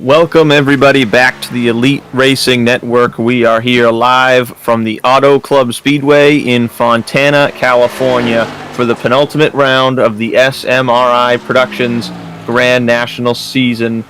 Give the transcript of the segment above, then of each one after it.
Welcome everybody back to the Elite Racing Network. We are here live from the Auto Club Speedway in Fontana, California for the penultimate round of the SMRI Productions Grand National season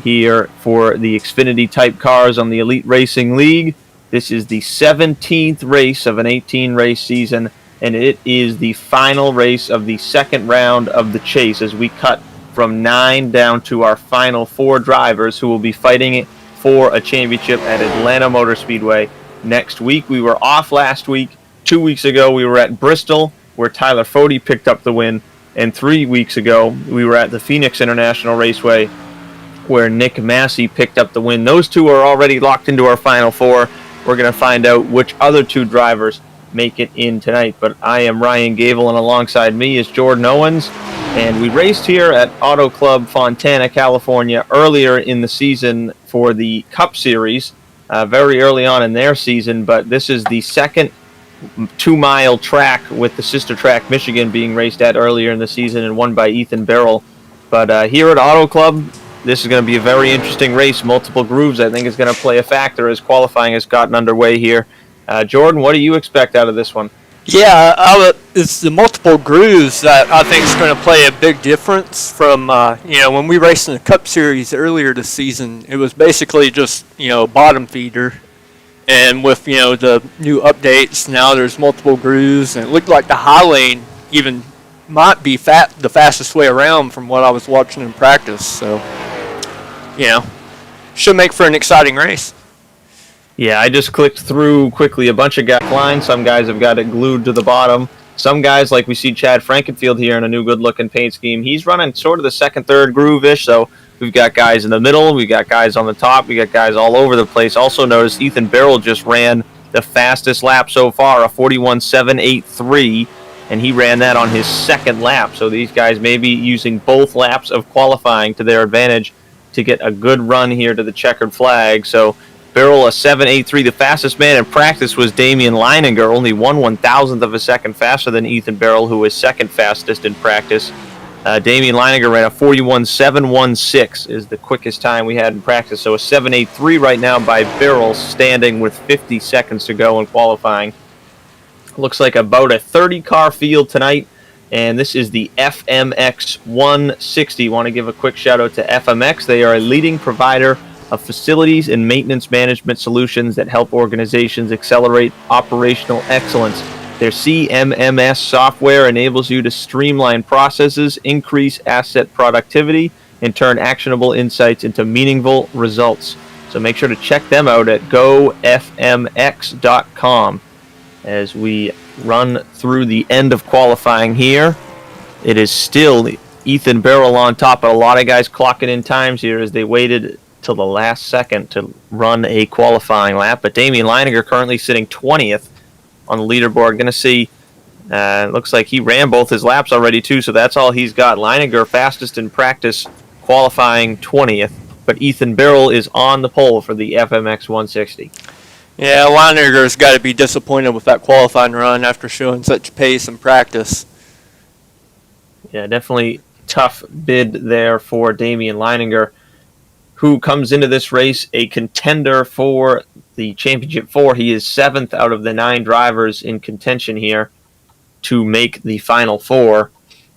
here for the Xfinity type cars on the Elite Racing League. This is the 17th race of an 18-race season, and it is the final race of the second round of the chase as we cut from 9 down to our final 4 drivers who will be fighting for a championship at Atlanta Motor Speedway next week. We were off last week. 2 weeks ago, we were at Bristol, where Tyler Fode picked up the win. And 3 weeks ago, we were at the Phoenix International Raceway, where Nick Massey picked up the win. Those two are already locked into our final 4. We're going to find out which other 2 drivers make it in tonight. But I am Ryan Gable, and alongside me is Jordan Owens. And we raced here at Auto Club Fontana, California, earlier in the season for the Cup Series, very early on in their season. But this is the second 2-mile track, with the sister track Michigan being raced at earlier in the season and won by Ethan Barrell. But here at Auto Club, this is going to be a very interesting race. Multiple grooves, I think, is going to play a factor as qualifying has gotten underway here. Jordan, what do you expect out of this one? Yeah, it's the multiple grooves that I think is going to play a big difference from, when we raced in the Cup Series earlier this season, it was basically just, bottom feeder. And with, the new updates, now there's multiple grooves, and it looked like the high lane even might be the fastest way around from what I was watching in practice. So, should make for an exciting race. Yeah, I just clicked through quickly a bunch of lines. Some guys have got it glued to the bottom. Some guys, like we see Chad Frankenfield here in a new good-looking paint scheme, he's running sort of the second, third groove-ish. So we've got guys in the middle, we've got guys on the top, we got guys all over the place. Also notice Ethan Barrell just ran the fastest lap so far, a 41.783, and he ran that on his second lap. So these guys may be using both laps of qualifying to their advantage to get a good run here to the checkered flag. So Barrell, a 7.83. The fastest man in practice was Damian Leininger, only 1/1000th of a second faster than Ethan Barrell, who was second fastest in practice. Damian Leininger ran a 41.716 is the quickest time we had in practice. So a 7.83 right now by Barrell, standing with 50 seconds to go in qualifying. Looks like about a 30-car field tonight, and this is the FMX 160. Want to give a quick shout-out to FMX. They are a leading provider of facilities and maintenance management solutions that help organizations accelerate operational excellence. Their CMMS software enables you to streamline processes, increase asset productivity, and turn actionable insights into meaningful results. So make sure to check them out at gofmx.com. As we run through the end of qualifying here, it is still Ethan Barrell on top, but a lot of guys clocking in times here as they waited till the last second to run a qualifying lap. But Damian Leininger currently sitting 20th on the leaderboard. Going to see, looks like he ran both his laps already too, so that's all he's got. Leininger fastest in practice, qualifying 20th. But Ethan Barrell is on the pole for the FMX 160. Yeah, Leininger's got to be disappointed with that qualifying run after showing such pace in practice. Yeah, definitely tough bid there for Damian Leininger, who comes into this race a contender for the Championship 4. He is 7th out of the 9 drivers in contention here to make the Final 4.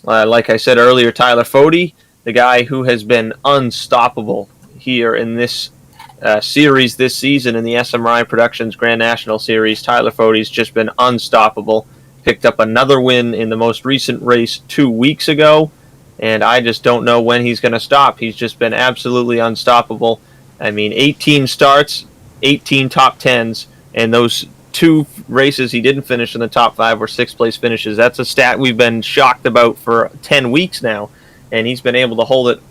Like I said earlier, Tyler Fode, the guy who has been unstoppable here in this series this season in the SMRI Productions Grand National Series. Tyler Fode's just been unstoppable. Picked up another win in the most recent race 2 weeks ago, and I just don't know when he's going to stop. He's just been absolutely unstoppable. I mean, 18 starts, 18 top 10s, and those 2 races he didn't finish in the top 5 were 6th-place finishes. That's a stat we've been shocked about for 10 weeks now, and he's been able to hold it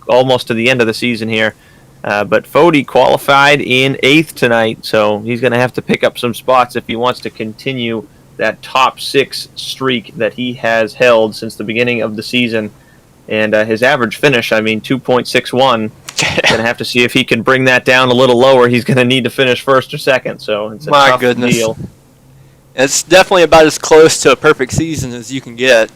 almost to the end of the season here. But Fode qualified in 8th tonight, so he's going to have to pick up some spots if he wants to continue that top 6 streak that he has held since the beginning of the season. And his average finish, 2.61. Going to have to see if he can bring that down a little lower. He's going to need to finish first or second, so it's a tough deal. It's definitely about as close to a perfect season as you can get.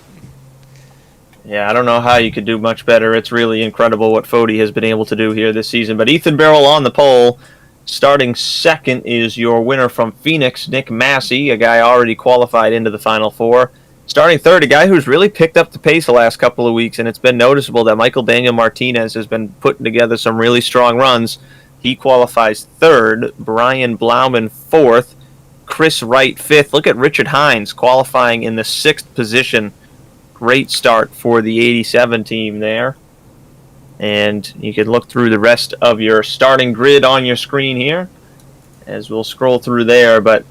Yeah, I don't know how you could do much better. It's really incredible what Fody has been able to do here this season. But Ethan Barrell on the pole. Starting second is your winner from Phoenix, Nick Massey, a guy already qualified into the Final Four. Starting third, a guy who's really picked up the pace the last couple of weeks, and it's been noticeable that Michael Daniel Martinez has been putting together some really strong runs. He qualifies third, Brian Blauman fourth, Chris Wright fifth. Look at Richard Hines qualifying in the sixth position. Great start for the 87 team there. And you can look through the rest of your starting grid on your screen here as we'll scroll through there. But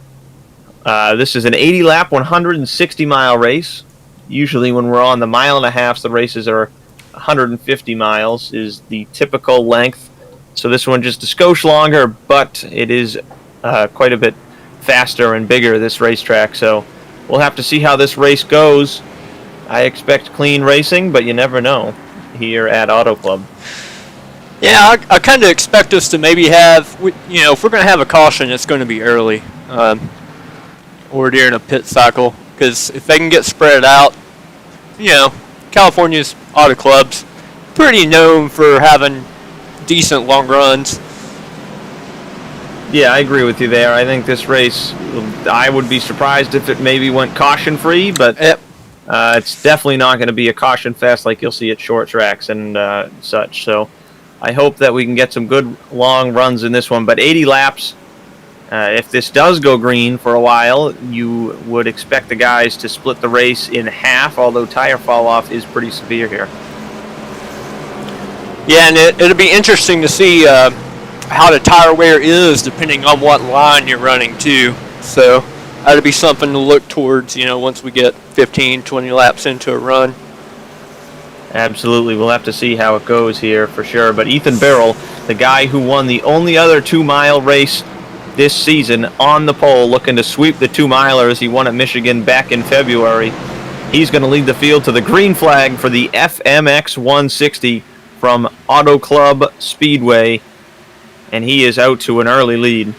this is an 80-lap, 160-mile race. Usually when we're on the mile and a half, the races are 150 miles is the typical length. So this one just a skosh longer, but it is quite a bit faster and bigger, this racetrack. So we'll have to see how this race goes. I expect clean racing, but you never know here at Auto Club. Yeah, I kind of expect us to maybe have, if we're going to have a caution, it's going to be early or during a pit cycle. Because if they can get spread out, California's Auto Club's pretty known for having decent long runs. Yeah, I agree with you there. I think this race, I would be surprised if it maybe went caution-free, but it's definitely not going to be a caution fest like you'll see at short tracks and such. So I hope that we can get some good long runs in this one. But 80 laps, if this does go green for a while, you would expect the guys to split the race in half, although tire fall-off is pretty severe here. Yeah, and it'll be interesting to see how the tire wear is depending on what line you're running, too. So that'll be something to look towards, once we get 15, 20 laps into a run. Absolutely. We'll have to see how it goes here for sure. But Ethan Barrell, the guy who won the only other 2-mile race this season on the pole, looking to sweep the 2-milers. He won at Michigan back in February. He's going to lead the field to the green flag for the FMX 160 from Auto Club Speedway. And he is out to an early lead.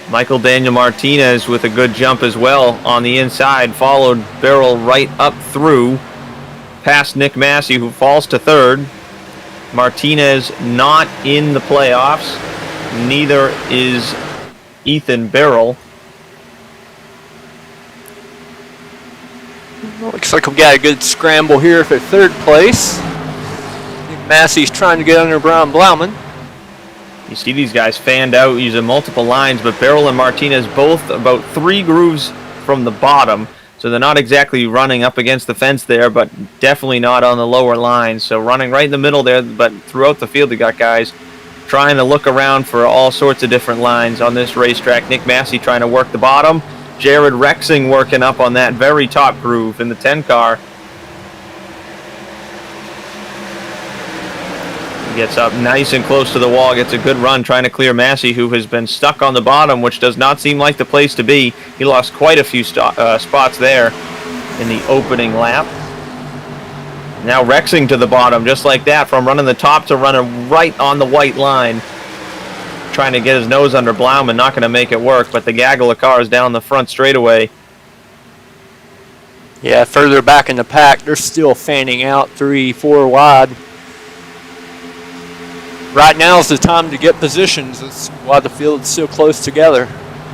Michael Daniel Martinez with a good jump as well on the inside, followed Barrell right up through past Nick Massey, who falls to third. Martinez not in the playoffs. Neither is Ethan Barrell. Looks like we've got a good scramble here for third place. Nick Massey's trying to get under Brian Blauman. You see these guys fanned out using multiple lines, but Barrell and Martinez both about 3 grooves from the bottom, so they're not exactly running up against the fence there, but definitely not on the lower lines. So running right in the middle there, but throughout the field you got guys trying to look around for all sorts of different lines on this racetrack. Nick Massey trying to work the bottom. Jared Rexing working up on that very top groove in the 10 car. Gets up nice and close to the wall, gets a good run trying to clear Massey, who has been stuck on the bottom, which does not seem like the place to be. He lost quite a few spots there in the opening lap. Now Rexing to the bottom, just like that, from running the top to running right on the white line. Trying to get his nose under Blauman, not going to make it work, but the gaggle of cars down the front straightaway. Yeah, further back in the pack, they're still fanning out 3, 4 wide. Right now is the time to get positions. That's why the field's so close together.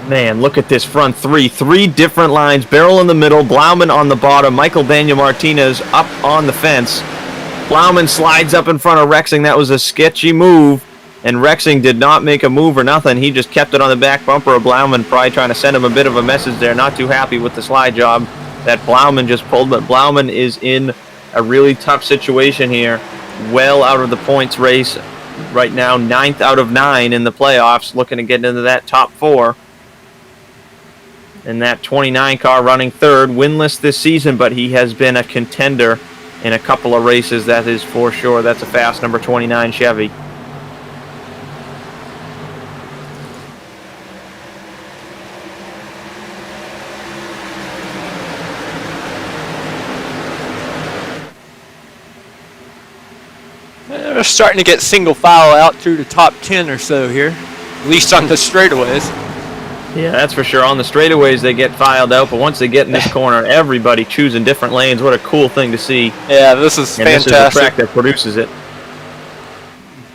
Man, look at this front three. 3 different lines. Barrell in the middle, Blauman on the bottom, Michael Daniel Martinez up on the fence. Blauman slides up in front of Rexing. That was a sketchy move, and Rexing did not make a move or nothing. He just kept it on the back bumper of Blauman, probably trying to send him a bit of a message there. Not too happy with the slide job that Blauman just pulled, but Blauman is in a really tough situation here. Well out of the points race. Right now, 9th out of 9 in the playoffs, looking to get into that top 4. And that 29 car running third, winless this season, but he has been a contender in a couple of races, that is for sure. That's a fast number 29 Chevy. They're starting to get single file out through the top 10 or so here, at least on the straightaways. Yeah, that's for sure. On the straightaways, they get filed out, but once they get in this corner, everybody choosing different lanes. What a cool thing to see. Yeah, this is And fantastic. this is a track that produces it.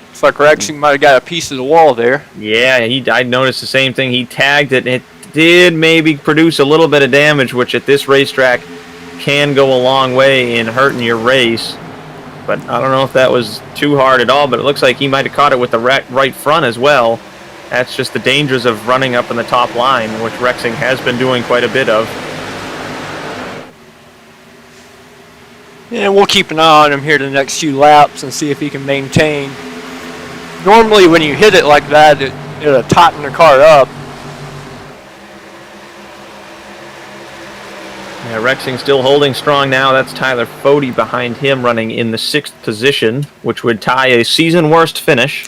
Looks like Rexing might have got a piece of the wall there. Yeah, I noticed the same thing. He tagged it. It did maybe produce a little bit of damage, which at this racetrack can go a long way in hurting your race. But I don't know if that was too hard at all, but it looks like he might have caught it with the right front as well. That's just the dangers of running up in the top line, which Rexing has been doing quite a bit of. And we'll keep an eye on him here the next few laps and see if he can maintain. Normally when you hit it like that, it'll tighten the car up. Yeah, Rexing still holding strong now. That's Tyler Fode behind him, running in the 6th position, which would tie a season worst finish.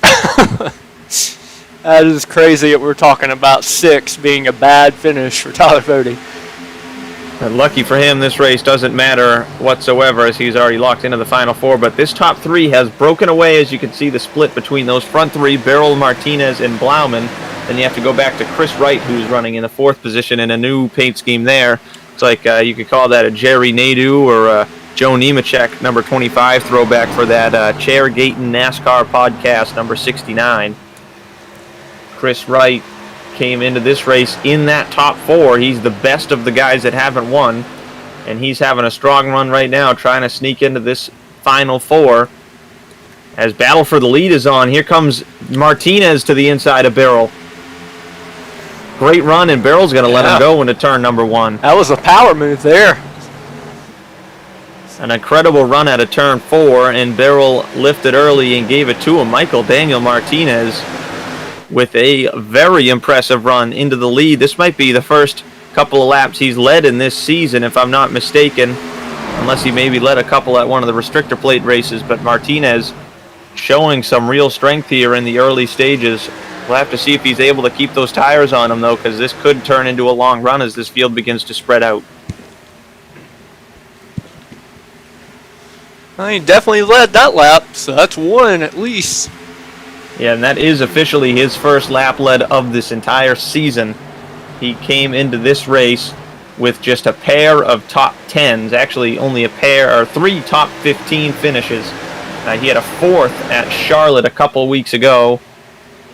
That is crazy that we're talking about 6 being a bad finish for Tyler Fode. And lucky for him, this race doesn't matter whatsoever as he's already locked into the Final Four. But this top 3 has broken away, as you can see the split between those front 3, Beryl, Martinez, and Blauman. Then you have to go back to Chris Wright, who's running in the 4th position in a new paint scheme there. It's like you could call that a Jerry Nadeau or a Joe Nemechek number 25 throwback for that Chair Gaten NASCAR podcast number 69. Chris Wright came into this race in that top 4. He's the best of the guys that haven't won, and he's having a strong run right now, trying to sneak into this Final 4. As battle for the lead is on, here comes Martinez to the inside of Beryl. Great run, and Beryl's going to let him go into turn number 1. That was a power move there. An incredible run out of turn 4, and Beryl lifted early and gave it to him. Michael Daniel Martinez with a very impressive run into the lead. This might be the first couple of laps he's led in this season, if I'm not mistaken, unless he maybe led a couple at one of the restrictor plate races. But Martinez showing some real strength here in the early stages. We'll have to see if he's able to keep those tires on him, though, because this could turn into a long run as this field begins to spread out. Well, he definitely led that lap, so that's 1 at least. Yeah, and that is officially his first lap lead of this entire season. He came into this race with just a pair of top 10s, actually only a pair or 3 top 15 finishes. He had a 4th at Charlotte a couple weeks ago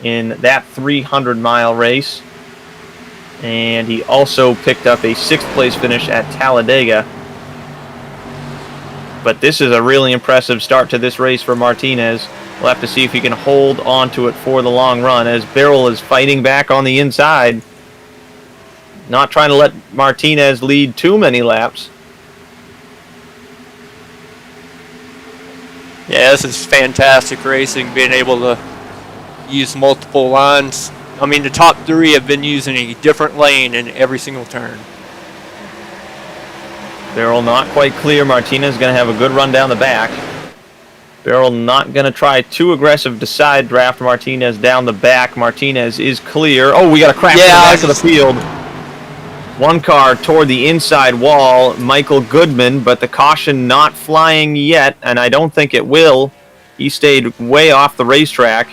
in that 300-mile race. And he also picked up a 6th place finish at Talladega. But this is a really impressive start to this race for Martinez. We'll have to see if he can hold on to it for the long run as Beryl is fighting back on the inside. Not trying to let Martinez lead too many laps. Yeah, this is fantastic racing, being able to use multiple lines. I mean, the top 3 have been using a different lane in every single turn. Beryl not quite clear. Martinez is going to have a good run down the back. Beryl not going to try too aggressive to side draft Martinez down the back. Martinez is clear. Oh, we got a crash in the back of the field. One car toward the inside wall, Michael Goodman, but the caution not flying yet, and I don't think it will. He stayed way off the racetrack,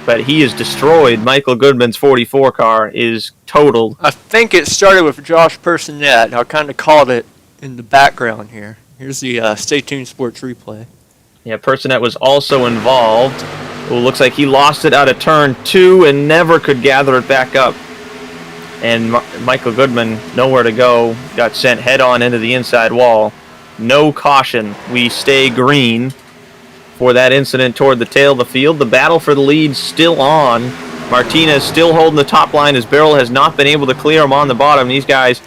but he is destroyed. Michael Goodman's 44 car is totaled. I think it started with Josh Personette. I kind of called it in the background here. Here's the Stay Tuned Sports replay. Yeah, Personette was also involved. Ooh, looks like he lost it out of turn 2 and never could gather it back up. And Michael Goodman, nowhere to go, got sent head-on into the inside wall. No caution. We stay green for that incident toward the tail of the field. The battle for the lead still on. Martinez still holding the top line as Beryl has not been able to clear him on the bottom. These guys,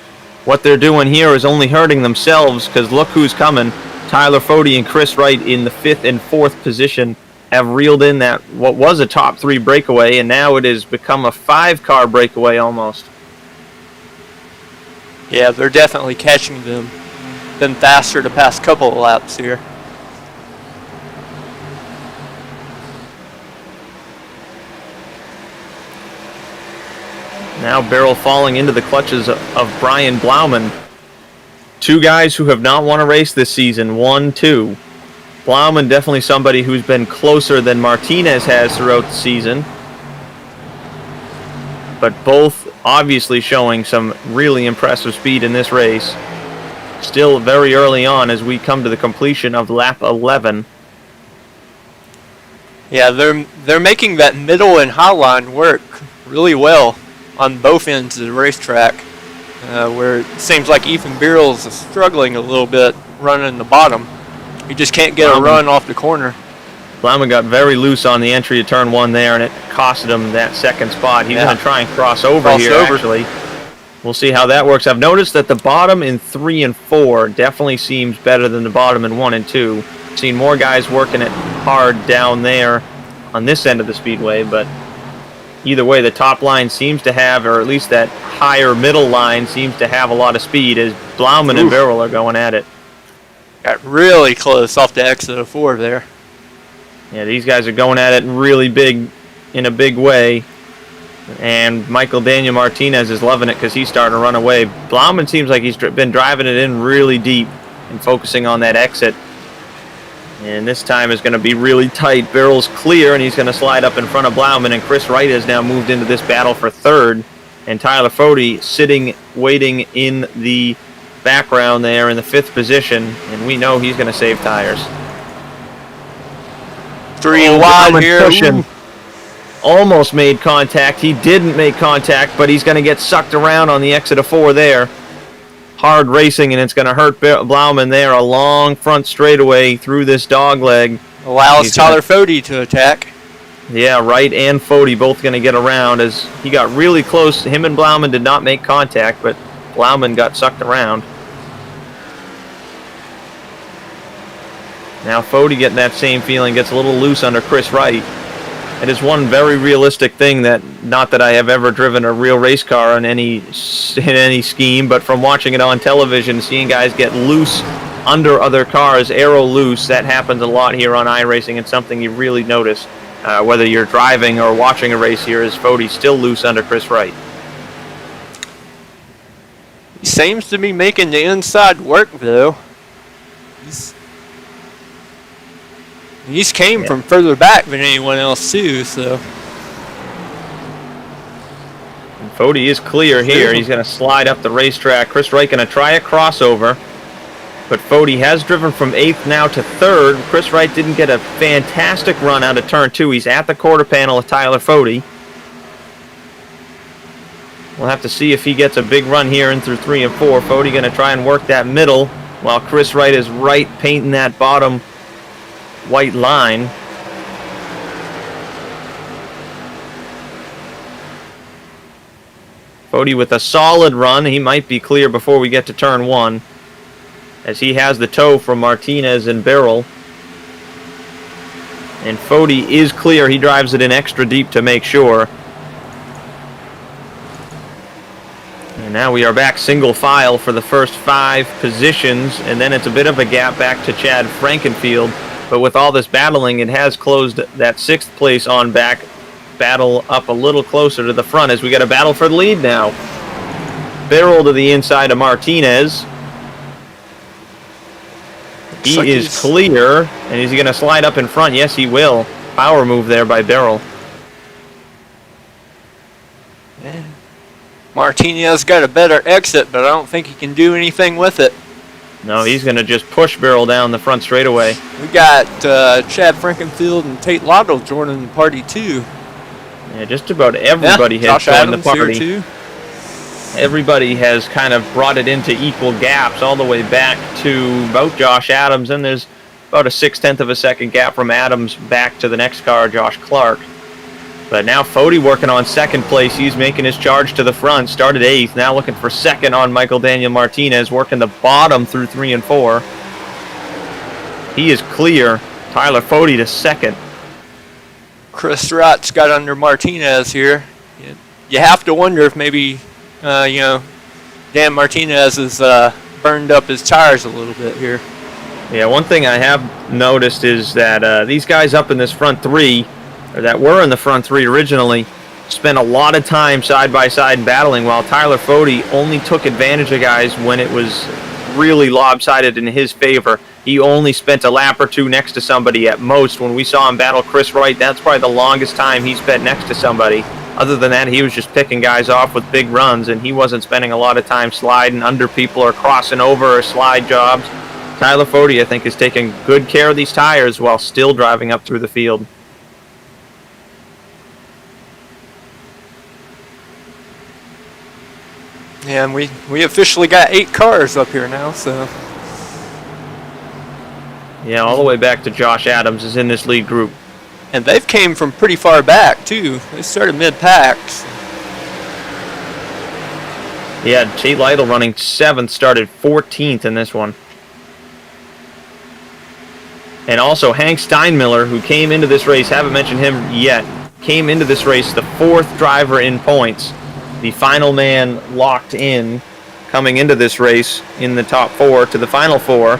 what they're doing here is only hurting themselves because look who's coming. Tyler Fode and Chris Wright in the 5th and 4th position have reeled in that what was a top 3 breakaway, and now it has become a 5-car breakaway almost. Yeah, they're definitely catching them. Been faster the past couple of laps here. Now Beryl falling into the clutches of Brian Blauman. 2 guys who have not won a race this season, 1-2. Blauman definitely somebody who's been closer than Martinez has throughout the season. But both obviously showing some really impressive speed in this race. Still very early on as we come to the completion of lap 11. Yeah, they're making that middle and high line work really well on both ends of the racetrack, where it seems like Ethan Beerles is struggling a little bit running the bottom. He just can't get a run off the corner. Blauman got very loose on the entry to turn 1 there, and it costed him that second spot. He's going to try and cross over actually. We'll see how that works. I've noticed that the bottom in 3 and 4 definitely seems better than the bottom in 1 and 2. Seen more guys working it hard down there on this end of the speedway, but either way, the top line seems to have, or at least that higher middle line seems to have a lot of speed as Blauman and Beryl are going at it. Got really close off the exit of 4 there. Yeah, these guys are going at it really big, in a big way. And Michael Daniel Martinez is loving it because he's starting to run away. Blauman seems like he's been driving it in really deep and focusing on that exit. And this time is going to be really tight. Beryl's clear, and he's going to slide up in front of Blauman. And Chris Wright has now moved into this battle for 3rd. And Tyler Fode sitting, waiting in the background there in the 5th position. And we know he's going to save tires. 3 wide here. Pushing. Almost made contact. He didn't make contact, but he's going to get sucked around on the exit of 4 there. Hard racing, and it's going to hurt Blauman there. A long front straightaway through this dogleg. Allows Tyler Fode to attack. Yeah, Wright and Fode both going to get around as he got really close. Him and Blauman did not make contact, but Blauman got sucked around. Now Fode getting that same feeling, gets a little loose under Chris Wright. It is one very realistic thing that, not that I have ever driven a real race car in any scheme, but from watching it on television, seeing guys get loose under other cars, aero loose, that happens a lot here on iRacing. It's something you really notice, whether you're driving or watching a race here, is Fode still loose under Chris Wright. He seems to be making the inside work, though. He's came from further back than anyone else, too, so. And Fode is clear here. He's going to slide up the racetrack. Chris Wright going to try a crossover. But Fode has driven from 8th now to 3rd. Chris Wright didn't get a fantastic run out of turn 2. He's at the quarter panel of Tyler Fode. We'll have to see if he gets a big run here in through 3 and 4. Fode going to try and work that middle while Chris Wright is right painting that bottom white line. Fode with a solid run. He might be clear before we get to turn 1, as he has the tow from Martinez and Beryl. And Fode is clear. He drives it in extra deep to make sure. And now we are back single file for the first 5 positions, and then it's a bit of a gap back to Chad Frankenfield. But with all this battling, it has closed that 6th place on back battle up a little closer to the front as we got a battle for the lead now. Beryl to the inside of Martinez. He is clear, and is he going to slide up in front? Yes, he will. Power move there by Beryl. Yeah. Martinez got a better exit, but I don't think he can do anything with it. No, he's going to just push Beryl down the front straightaway. We got Chad Frankenfield and Tate Lotto joining the party, too. Yeah, just about everybody has joined the party. Here too. Everybody has kind of brought it into equal gaps all the way back to about Josh Adams, and there's about a 0.6 of a second gap from Adams back to the next car, Josh Clark. But now Fode working on 2nd place. He's making his charge to the front. Started 8th. Now looking for 2nd on Michael Daniel Martinez. Working the bottom through 3 and 4. He is clear. Tyler Fode to 2nd. Chris Wright's got under Martinez here. You have to wonder if maybe, Dan Martinez has burned up his tires a little bit here. Yeah, one thing I have noticed is that these guys up in this front 3, or that were in the front 3 originally, spent a lot of time side by side battling, while Tyler Fode only took advantage of guys when it was really lopsided in his favor. He only spent a lap or 2 next to somebody at most. When we saw him battle Chris Wright, that's probably the longest time he spent next to somebody, Other than that, he was just picking guys off with big runs, and he wasn't spending a lot of time sliding under people or crossing over or slide jobs. Tyler Fode, I think, is taking good care of these tires while still driving up through the field. Yeah, and we officially got 8 cars up here now, so. Yeah, all the way back to Josh Adams is in this lead group. And they've came from pretty far back, too. They started mid-packs. Yeah, Tate Lytle running 7th, started 14th in this one. And also Hank Steinmiller, who came into this race, haven't mentioned him yet, came into this race the 4th driver in points. The final man locked in coming into this race in the top 4 to the final 4.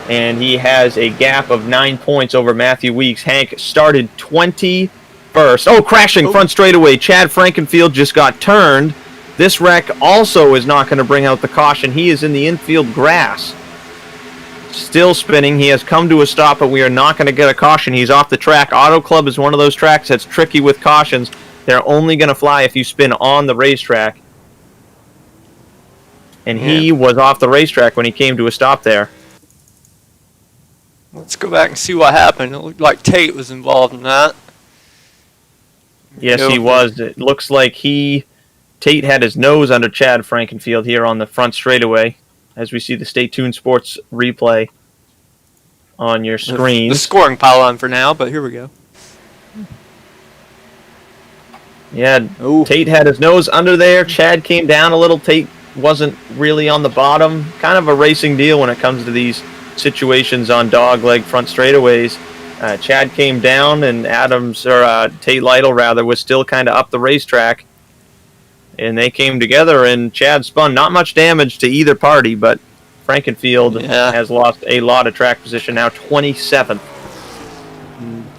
And he has a gap of 9 points over Matthew Weeks. Hank started 21st. Oh, crashing front straightaway. Chad Frankenfield just got turned. This wreck also is not going to bring out the caution. He is in the infield grass. Still spinning. He has come to a stop, but we are not going to get a caution. He's off the track. Auto Club is one of those tracks that's tricky with cautions. They're only going to fly if you spin on the racetrack. And he was off the racetrack when he came to a stop there. Let's go back and see what happened. It looked like Tate was involved in that. Yes, he was. It looks like Tate had his nose under Chad Frankenfield here on the front straightaway, as we see the Stay Tuned Sports replay on your screen. The scoring pylon for now, but here we go. Yeah, Tate had his nose under there. Chad came down a little. Tate wasn't really on the bottom. Kind of a racing deal when it comes to these situations on dogleg front straightaways. Chad came down, and Tate Lytle rather was still kind of up the racetrack, and they came together. And Chad spun. Not much damage to either party, but Frankenfield has lost a lot of track position now. 27th,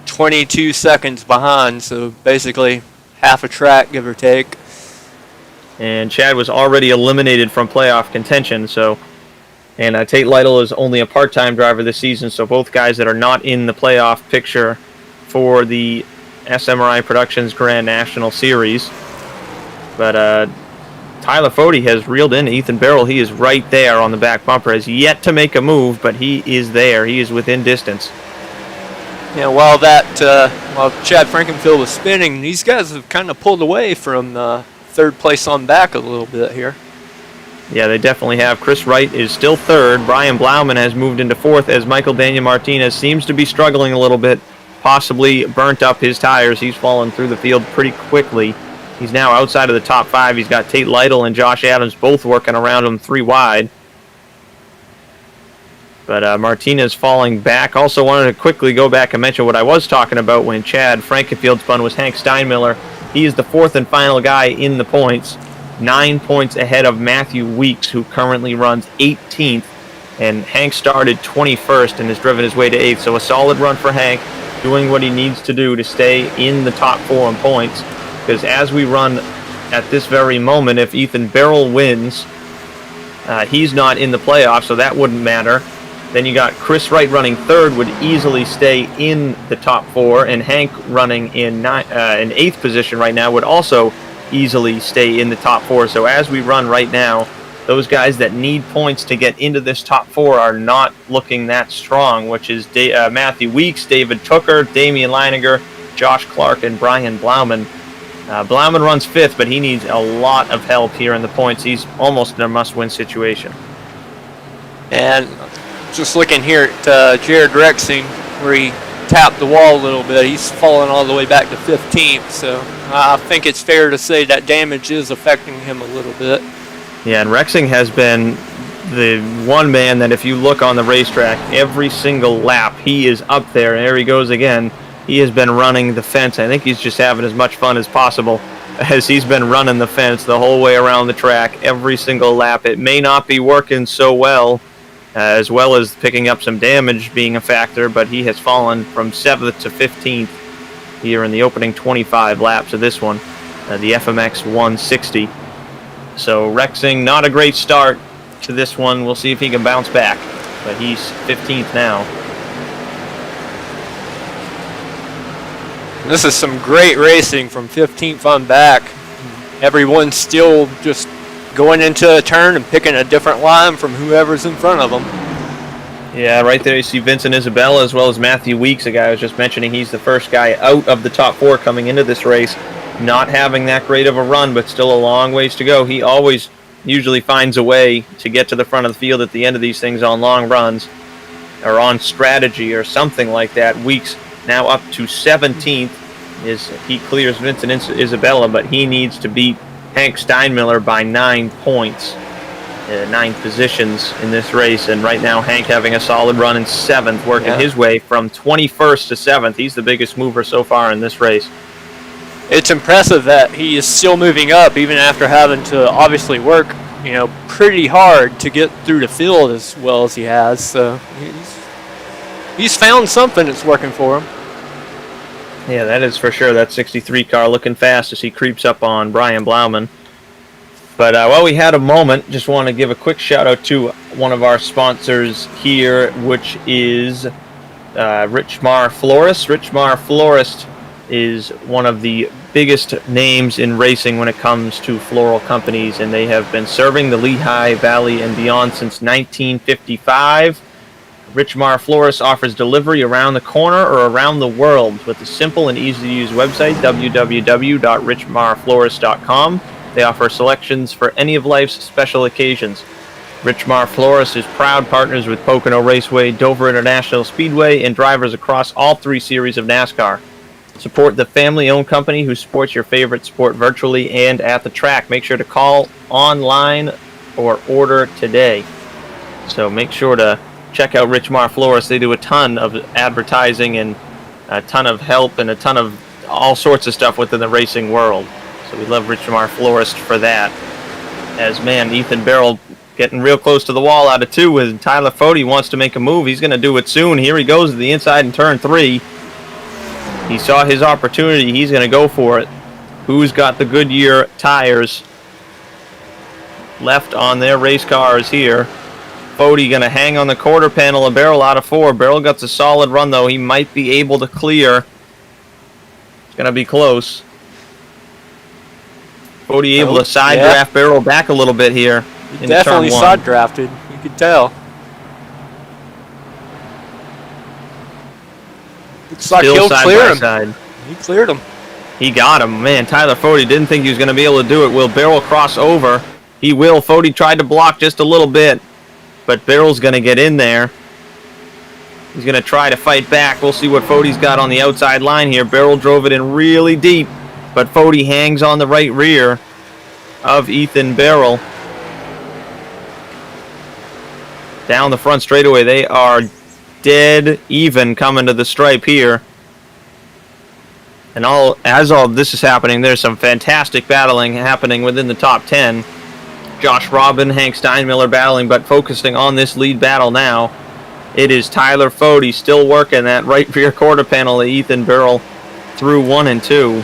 22 seconds behind. So basically half a track, give or take. And Chad was already eliminated from playoff contention. And Tate Lytle is only a part-time driver this season, so both guys that are not in the playoff picture for the SMRI Productions Grand National Series. But Tyler Fode has reeled in Ethan Barrell. He is right there on the back bumper. Has yet to make a move, but he is there. He is within distance. Yeah, while Chad Frankenfield was spinning, these guys have kind of pulled away from third place on back a little bit here. Yeah, they definitely have. Chris Wright is still 3rd. Brian Blauman has moved into 4th as Michael Daniel Martinez seems to be struggling a little bit, possibly burnt up his tires. He's fallen through the field pretty quickly. He's now outside of the top 5. He's got Tate Lytle and Josh Adams both working around him 3 wide. But Martinez falling back. Also wanted to quickly go back and mention what I was talking about when Chad Frankenfield spun was Hank Steinmiller. He is the 4th and final guy in the points. 9 points ahead of Matthew Weeks, who currently runs 18th. And Hank started 21st and has driven his way to 8th. So a solid run for Hank, doing what he needs to do to stay in the top 4 in points. Because as we run at this very moment, if Ethan Barrell wins, he's not in the playoffs, so that wouldn't matter. Then you got Chris Wright running 3rd, would easily stay in the top 4. And Hank running in 8th position right now would also easily stay in the top 4. So as we run right now, those guys that need points to get into this top 4 are not looking that strong, which is Matthew Weeks, David Tooker, Damian Leininger, Josh Clark, and Brian Blauman. Blauman runs 5th, but he needs a lot of help here in the points. He's almost in a must-win situation. And just looking here at Jared Rexing, where he tapped the wall a little bit. He's fallen all the way back to 15th, so I think it's fair to say that damage is affecting him a little bit. Yeah, and Rexing has been the one man that if you look on the racetrack, every single lap, he is up there, and there he goes again. He has been running the fence. I think he's just having as much fun as possible as he's been running the fence the whole way around the track, every single lap. It may not be working so well as picking up some damage being a factor, but he has fallen from 7th to 15th here in the opening 25 laps of this one, the FMX 160. So Rexing, not a great start to this one. We'll see if he can bounce back, but he's 15th now. This is some great racing from 15th on back. Everyone's still just going into a turn and picking a different line from whoever's in front of them. Yeah, right there you see Vincent Isabella as well as Matthew Weeks, a guy I was just mentioning. He's the first guy out of the top 4 coming into this race. Not having that great of a run, but still a long ways to go. He always usually finds a way to get to the front of the field at the end of these things on long runs or on strategy or something like that. Weeks now up to 17th. He clears Vincent Isabella, but he needs to beat Hank Steinmiller by 9 points, 9 positions in this race. And right now, Hank having a solid run in 7th, working his way from 21st to 7th. He's the biggest mover so far in this race. It's impressive that he is still moving up, even after having to obviously work, pretty hard to get through the field as well as he has. So he's found something that's working for him. Yeah, that is for sure. That 63 car looking fast as he creeps up on Brian Blauman. But while we had a moment, just want to give a quick shout out to one of our sponsors here, which is Richmar Florist. Richmar Florist is one of the biggest names in racing when it comes to floral companies, and they have been serving the Lehigh Valley and beyond since 1955. Richmar Florist offers delivery around the corner or around the world with a simple and easy-to-use website, www.richmarflorist.com. They offer selections for any of life's special occasions. Richmar Florist is proud partners with Pocono Raceway, Dover International Speedway, and drivers across all 3 series of NASCAR. Support the family-owned company who supports your favorite sport virtually and at the track. Make sure to call online or order today. So make sure to check out Richmar Florist. They do a ton of advertising and a ton of help and a ton of all sorts of stuff within the racing world. So we love Richmar Florist for that. As Ethan Barrell getting real close to the wall out of 2 and Tyler Fode wants to make a move. He's going to do it soon. Here he goes to the inside in turn 3. He saw his opportunity. He's going to go for it. Who's got the Goodyear tires left on their race cars here? Fode going to hang on the quarter panel of Barrell out of 4. Barrell got a solid run, though. He might be able to clear. It's going to be close. Fode able to side draft Barrell back a little bit here. He definitely side drafted. You could tell. It's like he'll clear him. Side. He cleared him. He got him. Man, Tyler Fode didn't think he was going to be able to do it. Will Barrell cross over? He will. Fode tried to block just a little bit, but Barrell's going to get in there. He's going to try to fight back. We'll see what Fode's got on the outside line here. Barrell drove it in really deep, but Fode hangs on the right rear of Ethan Barrell. Down the front straightaway, they are dead even coming to the stripe here. And as all this is happening, there's some fantastic battling happening within the top 10. Josh Robin, Hank Steinmiller battling, but focusing on this lead battle now. It is Tyler Fode still working that right rear quarter panel of Ethan Barrell through 1 and 2.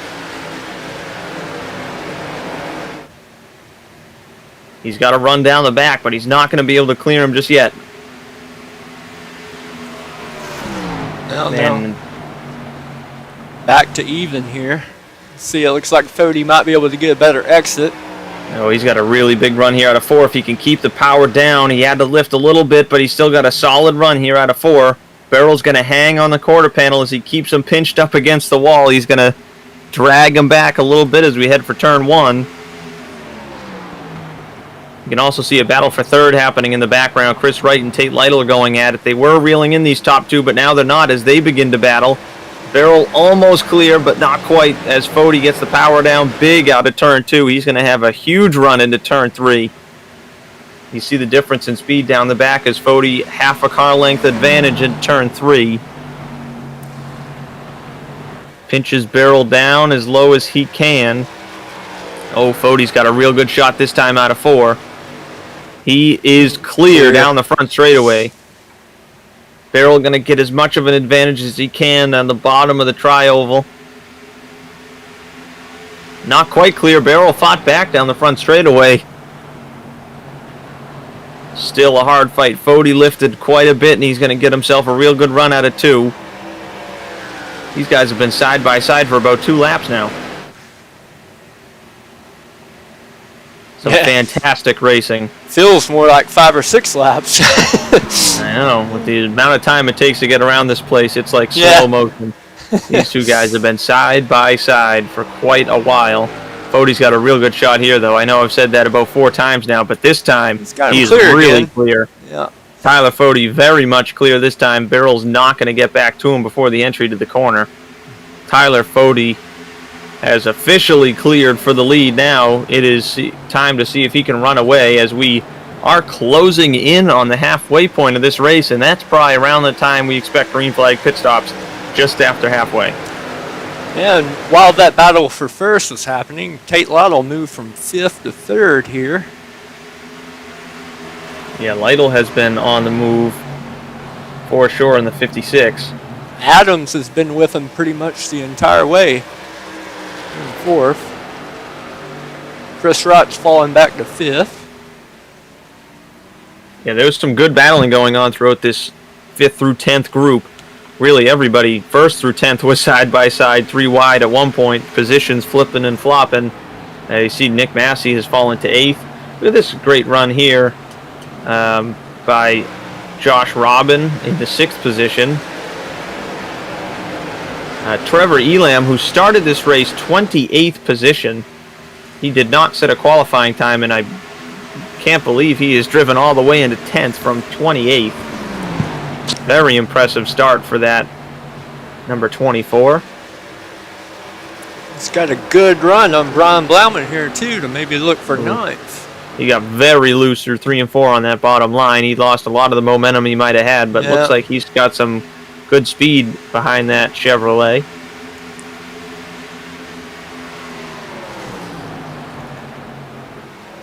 He's got to run down the back, but he's not going to be able to clear him just yet. No. Back to even here. See, it looks like Fode might be able to get a better exit. Oh, he's got a really big run here out of 4. If he can keep the power down, he had to lift a little bit, but he's still got a solid run here out of 4. Barrell's going to hang on the quarter panel as he keeps him pinched up against the wall. He's going to drag him back a little bit as we head for turn 1. You can also see a battle for 3rd happening in the background. Chris Wright and Tate Lytle are going at it. They were reeling in these top 2, but now they're not as they begin to battle. Barrell almost clear, but not quite as Fode gets the power down big out of turn 2. He's going to have a huge run into turn 3. You see the difference in speed down the back as Fode half a car length advantage in turn 3. Pinches Barrell down as low as he can. Oh, Fode's got a real good shot this time out of 4. He is clear down the front straightaway. Barrell going to get as much of an advantage as he can on the bottom of the tri-oval. Not quite clear. Barrell fought back down the front straightaway. Still a hard fight. Fode lifted quite a bit, and he's going to get himself a real good run out of 2. These guys have been side by side for about 2 laps now. Some fantastic racing. Feels more like 5 or 6 laps. I know. With the amount of time it takes to get around this place, it's like slow motion. These two guys have been side by side for quite a while. Fode's got a real good shot here, though. I know I've said that about 4 times now, but this time he's really clear. Yeah. Tyler Fode very much clear this time. Birrell's not going to get back to him before the entry to the corner. Tyler Fode has officially cleared for the lead now. It is time to see if he can run away as we are closing in on the halfway point of this race, and that's probably around the time we expect green flag pit stops, just after halfway. And while that battle for first was happening, Tate Lytle moved from 5th to 3rd here. Yeah, Lytle has been on the move for sure in the 56. Adams has been with him pretty much the entire way in 4th. Chris Rott's fallen back to 5th. Yeah, there was some good battling going on throughout this 5th through 10th group. Really, everybody 1st through 10th was side by side, 3 wide at one point, positions flipping and flopping. You see Nick Massey has fallen to 8th. Look at this great run here by Josh Robin in the 6th position. Trevor Elam, who started this race 28th position, he did not set a qualifying time, and I can't believe he is driven all the way into 10th from 28th. Very impressive start for that number 24. He's got a good run on Brian Blauman here, too, to maybe look for 9th. He got very loose through 3 and 4 on that bottom line. He lost a lot of the momentum he might have had, but looks like he's got some good speed behind that Chevrolet.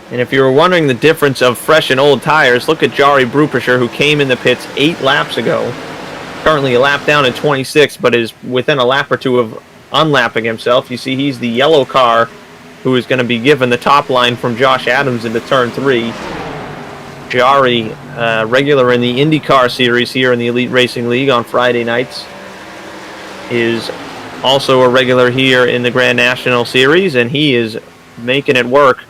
And if you were wondering the difference of fresh and old tires, look at Jari Brupischer, who came in the pits 8 laps ago. Currently a lap down in 26, but is within a lap or 2 of unlapping himself. You see he's the yellow car who is going to be given the top line from Josh Adams into turn 3. Jari, regular in the IndyCar series here in the Elite Racing League on Friday nights, is also a regular here in the Grand National Series, and he is making it work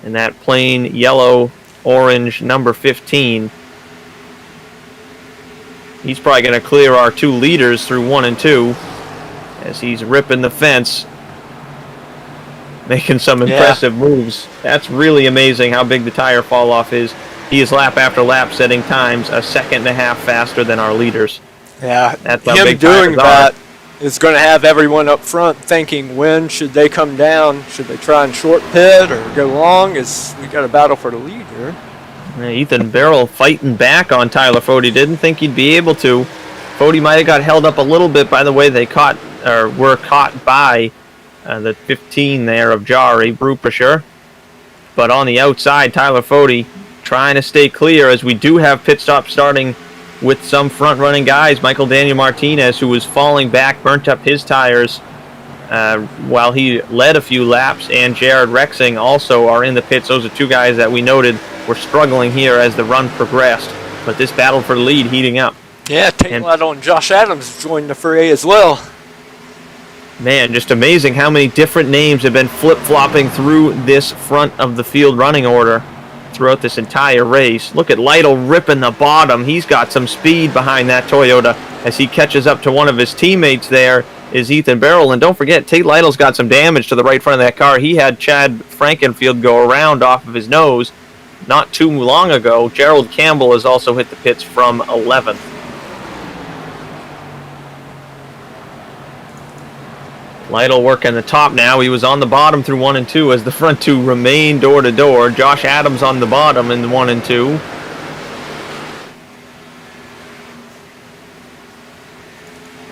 in that plain yellow orange number 15. He's probably going to clear our 2 leaders through 1 and 2 as he's ripping the fence, making some impressive moves. That's really amazing how big the tire fall off is. He is lap after lap setting times 1.5 seconds faster than our leaders. Yeah, that's how him big doing that is going to have everyone up front thinking, when should they come down? Should they try and short pit or go long? As we got a battle for the lead here. Ethan Birrell fighting back on Tyler Fode. Didn't think he'd be able to. Fode might have got held up a little bit by the way they were caught by the 15 there of Jari Brupischer. But on the outside, Tyler Fode trying to stay clear as we do have pit stops starting with some front-running guys. Michael Daniel Martinez, who was falling back, burnt up his tires while he led a few laps, and Jared Rexing also are in the pits. Those are 2 guys that we noted were struggling here as the run progressed. But this battle for the lead heating up. Yeah, Tate Lytle and Josh Adams joined the fray as well. Man, just amazing how many different names have been flip-flopping through this front of the field running order throughout this entire race. Look at Lytle ripping the bottom. He's got some speed behind that Toyota as he catches up to one of his teammates there is Ethan Birrell. And don't forget, Tate Lytle's got some damage to the right front of that car. He had Chad Frankenfield go around off of his nose not too long ago. Gerald Campbell has also hit the pits from 11th. Lytle working the top now. He was on the bottom through 1 and 2 as the front 2 remain door to door. Josh Adams on the bottom in 1 and 2.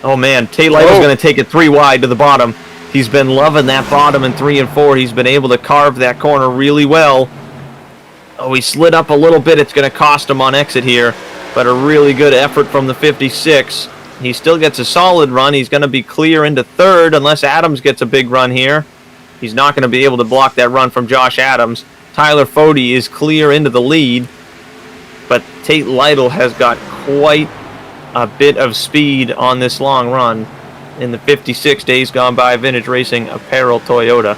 Oh man, Tate Lytle's going to take it 3 wide to the bottom. He's been loving that bottom in 3 and 4. He's been able to carve that corner really well. Oh, he slid up a little bit. It's going to cost him on exit here, but a really good effort from the 56. He still gets a solid run. He's going to be clear into 3rd unless Adams gets a big run here. He's not going to be able to block that run from Josh Adams. Tyler Fode is clear into the lead, but Tate Lytle has got quite a bit of speed on this long run. in the 56 Days Gone By Vintage Racing Apparel Toyota.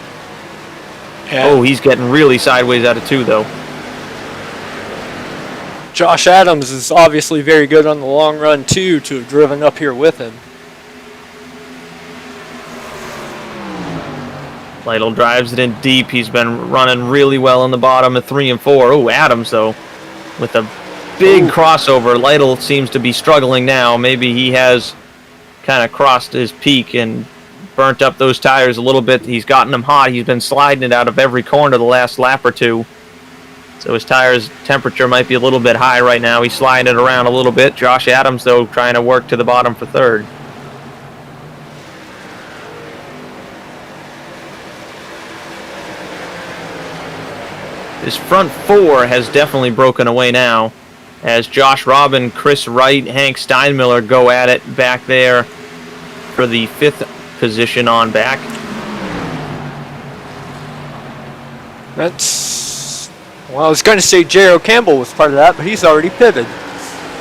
And Oh, he's getting really sideways out of 2, though. Josh Adams is obviously very good on the long run, too, to have driven up here with him. Lytle drives it in deep. He's been running really well on the bottom of 3 and 4. Oh, Adams, though, with a big crossover. Lytle seems to be struggling now. Maybe he has kind of crossed his peak and burnt up those tires a little bit. He's gotten them hot. He's been sliding it out of every corner the last lap or 2. So his tires temperature might be a little bit high right now. He's sliding it around a little bit. Josh Adams, though, trying to work to the bottom for 3rd. His front 4 has definitely broken away now, as Josh Robin, Chris Wright, Hank Steinmiller go at it back there for the 5th position on back. Well, I was going to say Gerald Campbell was part of that, but he's already pitted.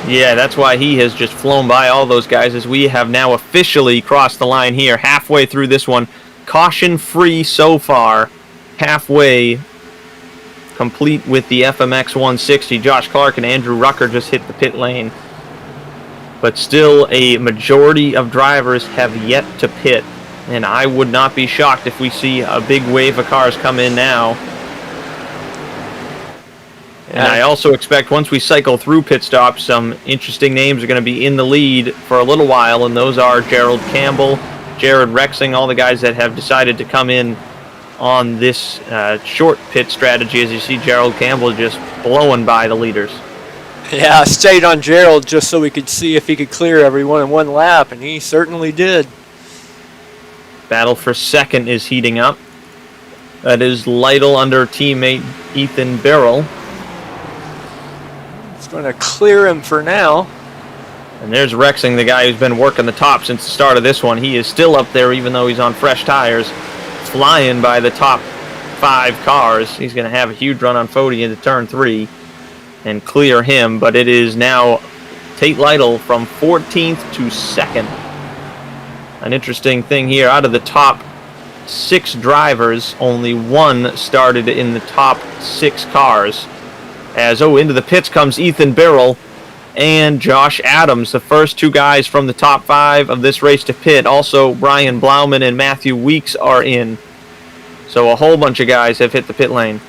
Yeah, that's why he has just flown by all those guys, as we have now officially crossed the line here, halfway through this one. Caution-free so far, halfway complete with the FMX 160. Josh Clark and Andrew Rucker just hit the pit lane. But still, a majority of drivers have yet to pit, and I would not be shocked if we see a big wave of cars come in now. And I also expect once we cycle through pit stops, some interesting names are going to be in the lead for a little while, and those are Gerald Campbell, Jared Rexing, all the guys that have decided to come in on this short pit strategy. As you see Gerald Campbell just blowing by the leaders. Yeah, I stayed on Gerald just so we could see if he could clear everyone in one lap, and he certainly did. Battle for 2nd is heating up. That is Lytle under teammate Ethan Birrell. It's going to clear him for now. And there's Rexing, the guy who's been working the top since the start of this one. He is still up there even though he's on fresh tires, flying by the top 5 cars. He's going to have a huge run on Fody into turn 3 and clear him, but it is now Tate Lytle from 14th to 2nd. An interesting thing here, out of the top 6 drivers, only 1 started in the top 6 cars. As, into the pits comes Ethan Birrell and Josh Adams, the first 2 guys from the top 5 of this race to pit. Also, Brian Blauman and Matthew Weeks are in. So a whole bunch of guys have hit the pit lane.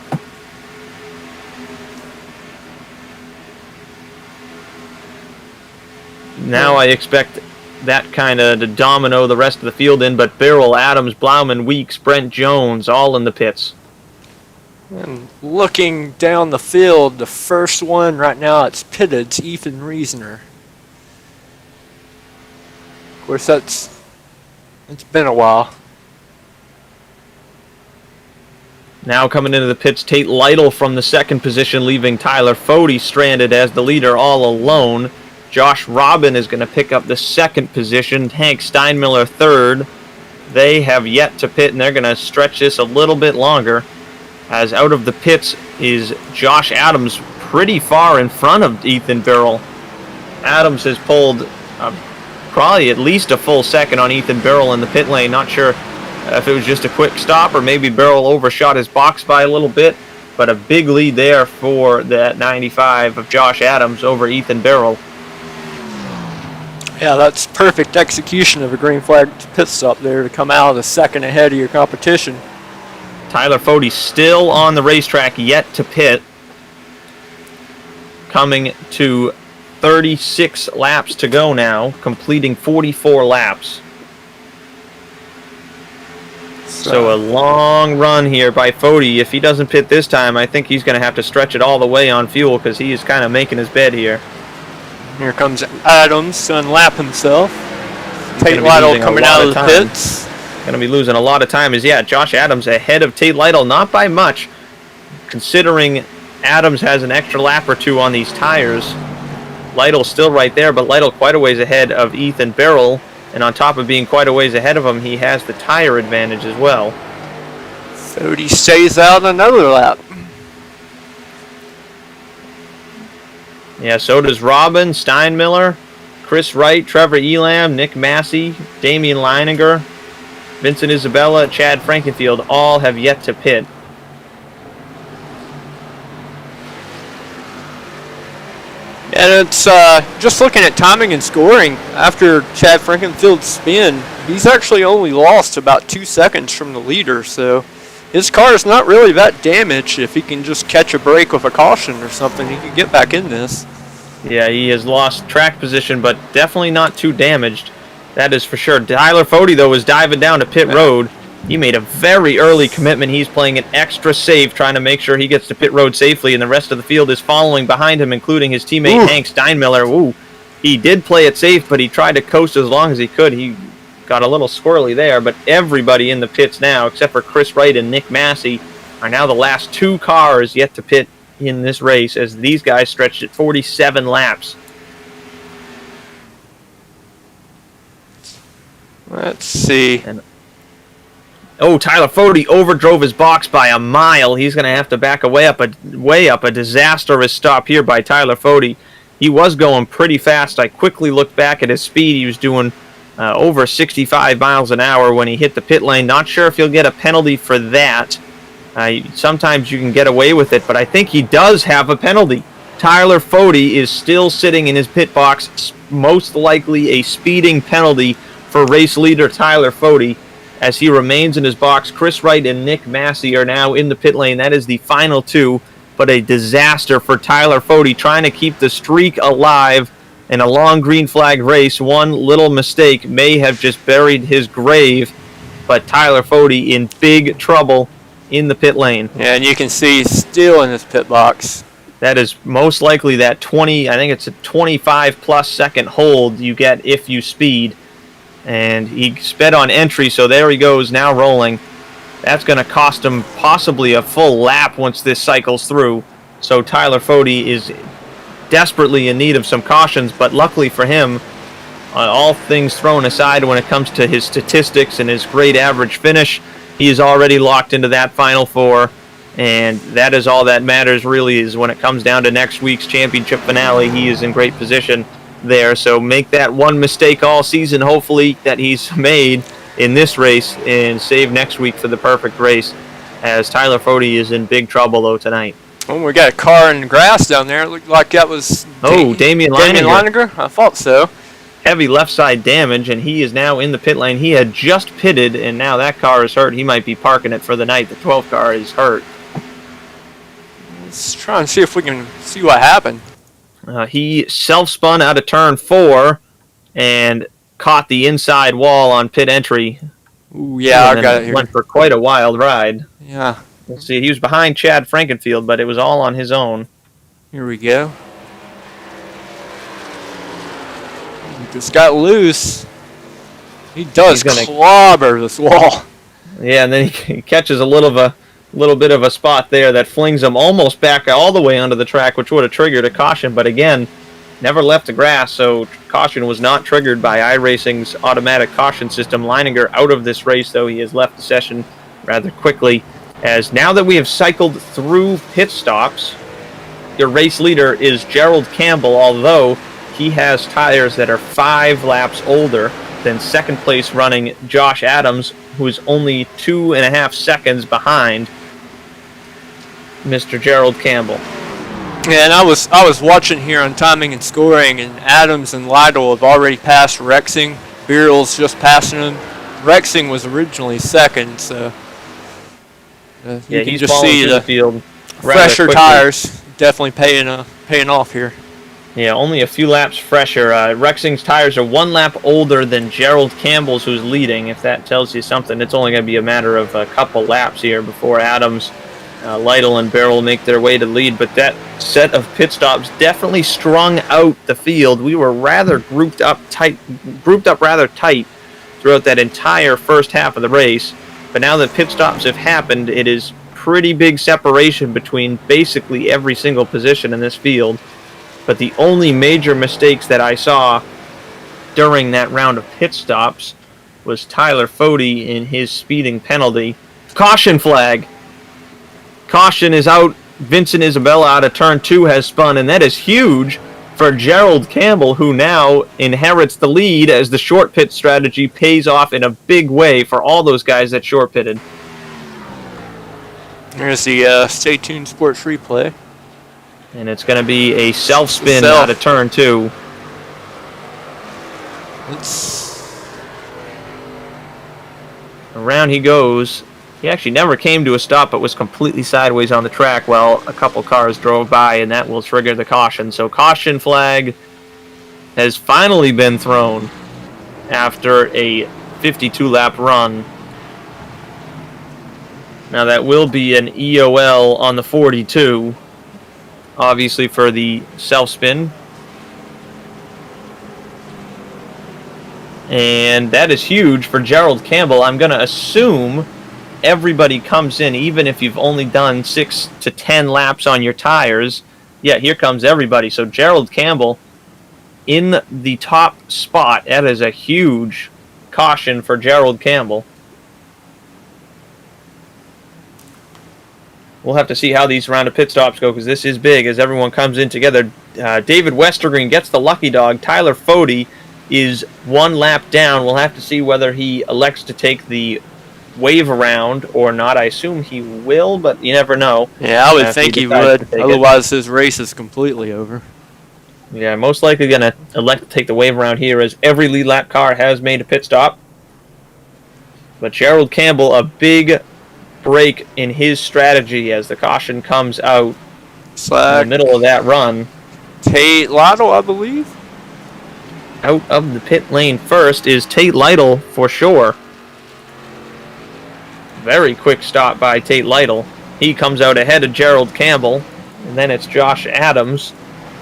Now I expect that kind of to domino the rest of the field in, but Birrell, Adams, Blauman, Weeks, Brent Jones, all in the pits. And looking down the field, the first one right now it's pitted, it's Ethan Reasoner. Of course, it's been a while. Now coming into the pits, Tate Lytle from the 2nd position, leaving Tyler Fody stranded as the leader all alone. Josh Robin is going to pick up the 2nd position. Hank Steinmiller 3rd. They have yet to pit, and they're going to stretch this a little bit longer. As out of the pits is Josh Adams, pretty far in front of Ethan Birrell. Adams has pulled probably at least a full second on Ethan Birrell in the pit lane. Not sure if it was just a quick stop or maybe Birrell overshot his box by a little bit, but a big lead there for that 95 of Josh Adams over Ethan Birrell. Yeah, that's perfect execution of a green flag pit stop there to come out of the 2nd ahead of your competition. Tyler Fody still on the racetrack, yet to pit. Coming to 36 laps to go now, completing 44 laps. So a long run here by Fody. If he doesn't pit this time, I think he's going to have to stretch it all the way on fuel because he is kind of making his bed here. Here comes Adams to unlap himself. Tate Lytle coming out of the pits. Going to be losing a lot of time. Josh Adams ahead of Tate Lytle, not by much, considering Adams has an extra lap or 2 on these tires. Lytle's still right there, but Lytle quite a ways ahead of Ethan Birrell, and on top of being quite a ways ahead of him, he has the tire advantage as well. Fody stays out another lap. Yeah, so does Robin, Steinmiller, Chris Wright, Trevor Elam, Nick Massey, Damian Leininger, Vincent Isabella, Chad Frankenfield all have yet to pit. And it's just looking at timing and scoring, after Chad Frankenfield's spin, he's actually only lost about 2 seconds from the leader, so his car is not really that damaged. If he can just catch a break with a caution or something, he could get back in this. Yeah, he has lost track position, but definitely not too damaged. That is for sure. Tyler Fode, though, was diving down to pit road. He made a very early commitment. He's playing it extra safe, trying to make sure he gets to pit road safely, and the rest of the field is following behind him, including his teammate Hank Steinmiller. Ooh, he did play it safe, but he tried to coast as long as he could. He got a little squirrely there, but everybody in the pits now, except for Chris Wright and Nick Massey, are now the last 2 cars yet to pit in this race, as these guys stretched it 47 laps. Let's see. Tyler Fode overdrove his box by a mile. He's going to have to back way up. A disastrous stop here by Tyler Fode. He was going pretty fast. I quickly looked back at his speed. He was doing over 65 miles an hour when he hit the pit lane. Not sure if he'll get a penalty for that. Sometimes you can get away with it, but I think he does have a penalty. Tyler Fode is still sitting in his pit box, most likely a speeding penalty for race leader Tyler Fode, as he remains in his box. Chris Wright and Nick Massey are now in the pit lane. That is the final 2, but a disaster for Tyler Fode, trying to keep the streak alive in a long green flag race. One little mistake may have just buried his grave, but Tyler Fode in big trouble in the pit lane. Yeah, and you can see he's still in his pit box. That is most likely that 20, I think it's a 25-plus second hold you get if you speed. And he sped on entry, so there he goes, now rolling. That's going to cost him possibly a full lap once this cycles through. So Tyler Fode is desperately in need of some cautions, but luckily for him, all things thrown aside when it comes to his statistics and his great average finish, he is already locked into that Final 4, and that is all that matters really, is when it comes down to next week's championship finale, he is in great position there. So make that one mistake all season, hopefully, that he's made in this race, and save next week for the perfect race, as Tyler Fode is in big trouble, though, tonight. Oh, we got a car in the grass down there. It looked like that was Damian Leininger. I thought so. Heavy left side damage, and he is now in the pit lane. He had just pitted, and now that car is hurt. He might be parking it for the night. The 12 car is hurt. Let's try and see if we can see what happened. He self-spun out of turn 4 and caught the inside wall on pit entry. Ooh, yeah, I got it here. Went for quite a wild ride. Yeah. Let's see, he was behind Chad Frankenfield, but it was all on his own. Here we go. He just got loose. He does clobber this wall. Yeah, and then he catches a little bit of a spot there that flings him almost back all the way onto the track, which would have triggered a caution, but again, never left the grass, so caution was not triggered by iRacing's automatic caution system. Leininger out of this race, though. He has left the session rather quickly, as now that we have cycled through pit stops, your race leader is Gerald Campbell, although he has tires that are 5 laps older than second place running Josh Adams, who is only 2.5 seconds behind Mr. Gerald Campbell. Yeah, and I was watching here on timing and scoring, and Adams and Lytle have already passed Rexing. Beerle's just passing him. Rexing was originally second, so you can just see the field fresher tires definitely paying off here. Yeah, only a few laps fresher. Rexing's tires are 1 lap older than Gerald Campbell's, who's leading. If that tells you something, it's only going to be a matter of a couple laps here before Adams, Lytle, and Beryl make their way to lead. But that set of pit stops definitely strung out the field. We were rather grouped up rather tight throughout that entire first half of the race. But now that pit stops have happened, it is pretty big separation between basically every single position in this field. But the only major mistakes that I saw during that round of pit stops was Tyler Fode in his speeding penalty. Caution flag. Caution is out. Vincent Isabella out of turn 2 has spun, and that is huge for Gerald Campbell, who now inherits the lead as the short pit strategy pays off in a big way for all those guys that short pitted. There's the Stay Tuned Sports replay. And it's going to be a self-spin out of turn 2. Around he goes. He actually never came to a stop, but was completely sideways on the track while a couple cars drove by, and that will trigger the caution. So caution flag has finally been thrown after a 52-lap run. Now that will be an EOL on the 42, obviously for the self-spin. And that is huge for Gerald Campbell. I'm going to assume everybody comes in, even if you've only done 6 to 10 laps on your tires. Yeah, here comes everybody. So Gerald Campbell in the top spot. That is a huge caution for Gerald Campbell. We'll have to see how these round of pit stops go, because this is big as everyone comes in together. David Westergreen gets the lucky dog. Tyler Fode is 1 lap down. We'll have to see whether he elects to take the wave around or not. I assume he will, but you never know. Yeah, I would think he would. Otherwise, his race is completely over. Yeah, most likely going to elect to take the wave around here, as every lead lap car has made a pit stop. But Gerald Campbell, a big break in his strategy as the caution comes out in the middle of that run. Tate Lytle, I believe. Out of the pit lane first is Tate Lytle for sure. Very quick stop by Tate Lytle. He comes out ahead of Gerald Campbell. And then it's Josh Adams,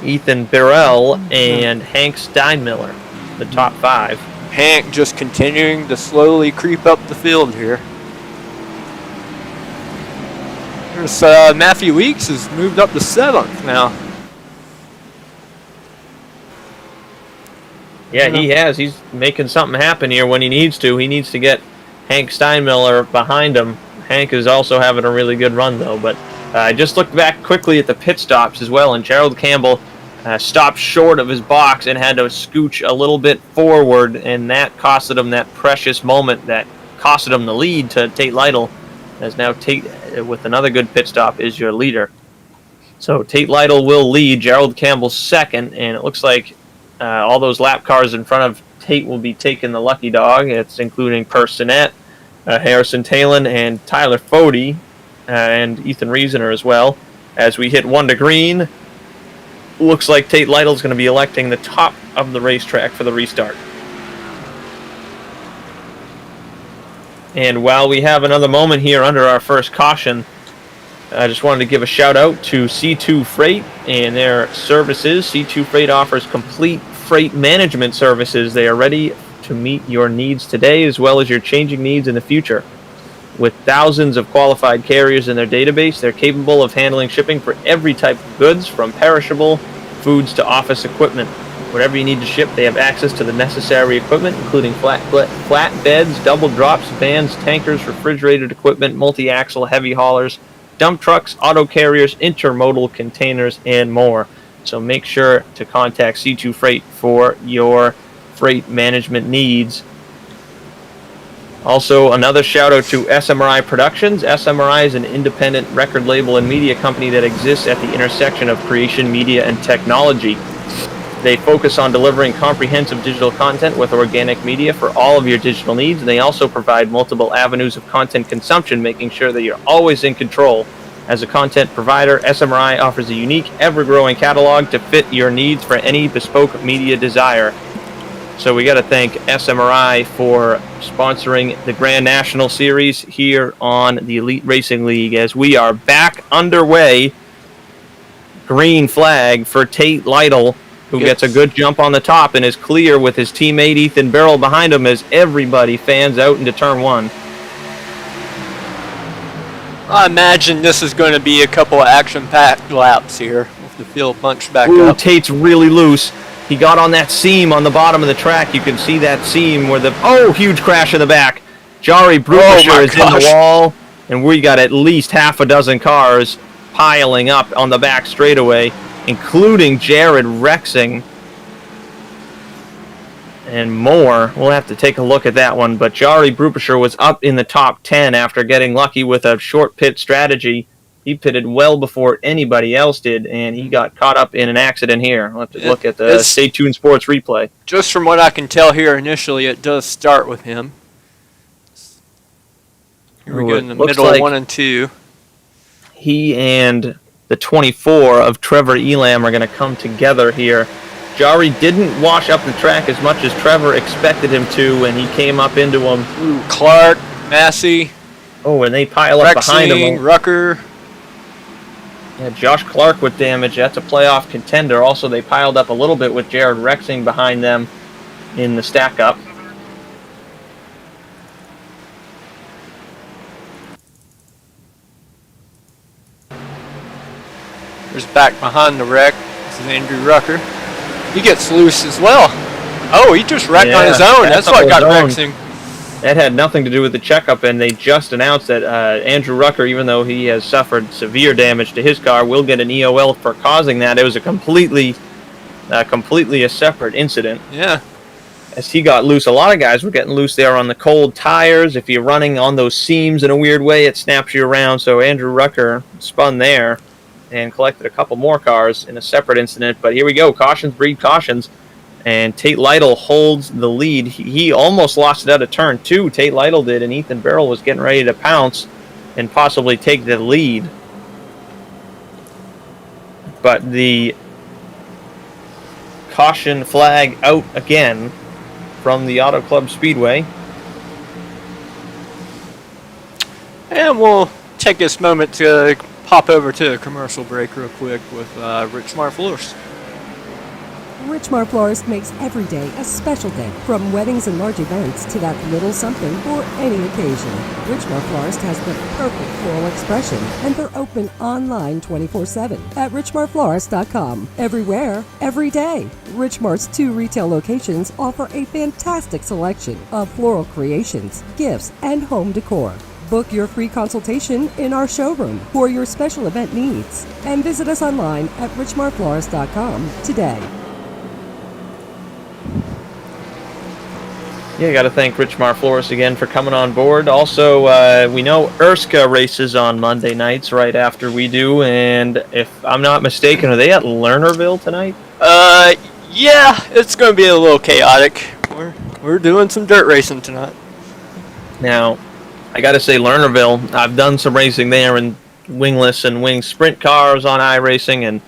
Ethan Burrell, and Hank Steinmiller, the top 5. Hank just continuing to slowly creep up the field here. There's Matthew Weeks has moved up to 7th now. Yeah, he has. He's making something happen here when he needs to. He needs to get Hank Steinmiller behind him. Hank is also having a really good run, though. But I just looked back quickly at the pit stops as well, and Gerald Campbell stopped short of his box and had to scooch a little bit forward, and that costed him that precious moment that costed him the lead to Tate Lytle, as now Tate, with another good pit stop, is your leader. So Tate Lytle will lead, Gerald Campbell second, and it looks like all those lap cars in front of Tate will be taking the lucky dog. It's including Personette, Harrison Talon, and Tyler Fode, and Ethan Reasoner as well. As we hit 1 to green, looks like Tate Lytle's going to be electing the top of the racetrack for the restart. And while we have another moment here under our first caution, I just wanted to give a shout out to C2 Freight and their services. C2 Freight offers complete freight management services. They are ready to meet your needs today as well as your changing needs in the future. With thousands of qualified carriers in their database, they're capable of handling shipping for every type of goods, from perishable foods to office equipment. Whatever you need to ship, they have access to the necessary equipment, including flatbeds, double drops, vans, tankers, refrigerated equipment, multi-axle, heavy haulers, dump trucks, auto carriers, intermodal containers, and more. So make sure to contact C2 Freight for your freight management needs. Also, another shout out to SMRI Productions. SMRI is an independent record label and media company that exists at the intersection of creation, media, and technology. They focus on delivering comprehensive digital content with organic media for all of your digital needs, and they also provide multiple avenues of content consumption, making sure that you're always in control. As a content provider, SMRI offers a unique, ever-growing catalog to fit your needs for any bespoke media desire. So we got to thank SMRI for sponsoring the Grand National Series here on the Elite Racing League as we are back underway. Green flag for Tate Lytle, who gets a good jump on the top and is clear with his teammate Ethan Burrell behind him as everybody fans out into turn 1. I imagine this is going to be a couple of action-packed laps here with the field bunched back up. Tate's really loose. He got on that seam on the bottom of the track. You can see that seam where the... Oh, huge crash in the back. Jari Brubacher is in the wall, and we got at least half a dozen cars piling up on the back straightaway. including Jared Rexing and more. We'll have to take a look at that one. But Jari Brubacher was up in the top 10 after getting lucky with a short pit strategy. He pitted well before anybody else did, and he got caught up in an accident here. We'll have to look at the Stay Tuned Sports replay. Just from what I can tell here initially, it does start with him. Here we go in the middle, like 1 and 2. He and the 24 of Trevor Elam are going to come together here. Jari didn't wash up the track as much as Trevor expected him to, and he came up into him. Ooh, Clark, Massey. Oh, and they pile up behind him. Rucker. Yeah, Josh Clark with damage. That's a playoff contender. Also, they piled up a little bit with Jared Rexing behind them in the stack-up. There's back behind the wreck. This is Andrew Rucker. He gets loose as well. Oh, he just wrecked on his own. That's what got Rexing. That had nothing to do with the checkup, and they just announced that Andrew Rucker, even though he has suffered severe damage to his car, will get an EOL for causing that. It was a completely a separate incident. Yeah. As he got loose, a lot of guys were getting loose there on the cold tires. If you're running on those seams in a weird way, it snaps you around. So Andrew Rucker spun there and collected a couple more cars in a separate incident. But here we go. Cautions breed cautions. And Tate Lytle holds the lead. He almost lost it out of turn 2. Tate Lytle did, and Ethan Barrell was getting ready to pounce and possibly take the lead. But the caution flag out again from the Auto Club Speedway. And we'll take this moment to pop over to a commercial break real quick with Richmar Florist. Richmar Florist makes every day a special day, from weddings and large events to that little something for any occasion. Richmar Florist has the perfect floral expression, and they're open online 24/7 at richmarflorist.com. Everywhere, every day. Richmar's 2 retail locations offer a fantastic selection of floral creations, gifts, and home decor. Book your free consultation in our showroom for your special event needs, and visit us online at richmarflorist.com today. Yeah, got to thank Richmar Flores again for coming on board. Also, we know Erska races on Monday nights right after we do, and if I'm not mistaken, are they at Lernerville tonight? Yeah, it's going to be a little chaotic. We're doing some dirt racing tonight. Now, I got to say, Lernerville, I've done some racing there in wingless and wing sprint cars on iRacing and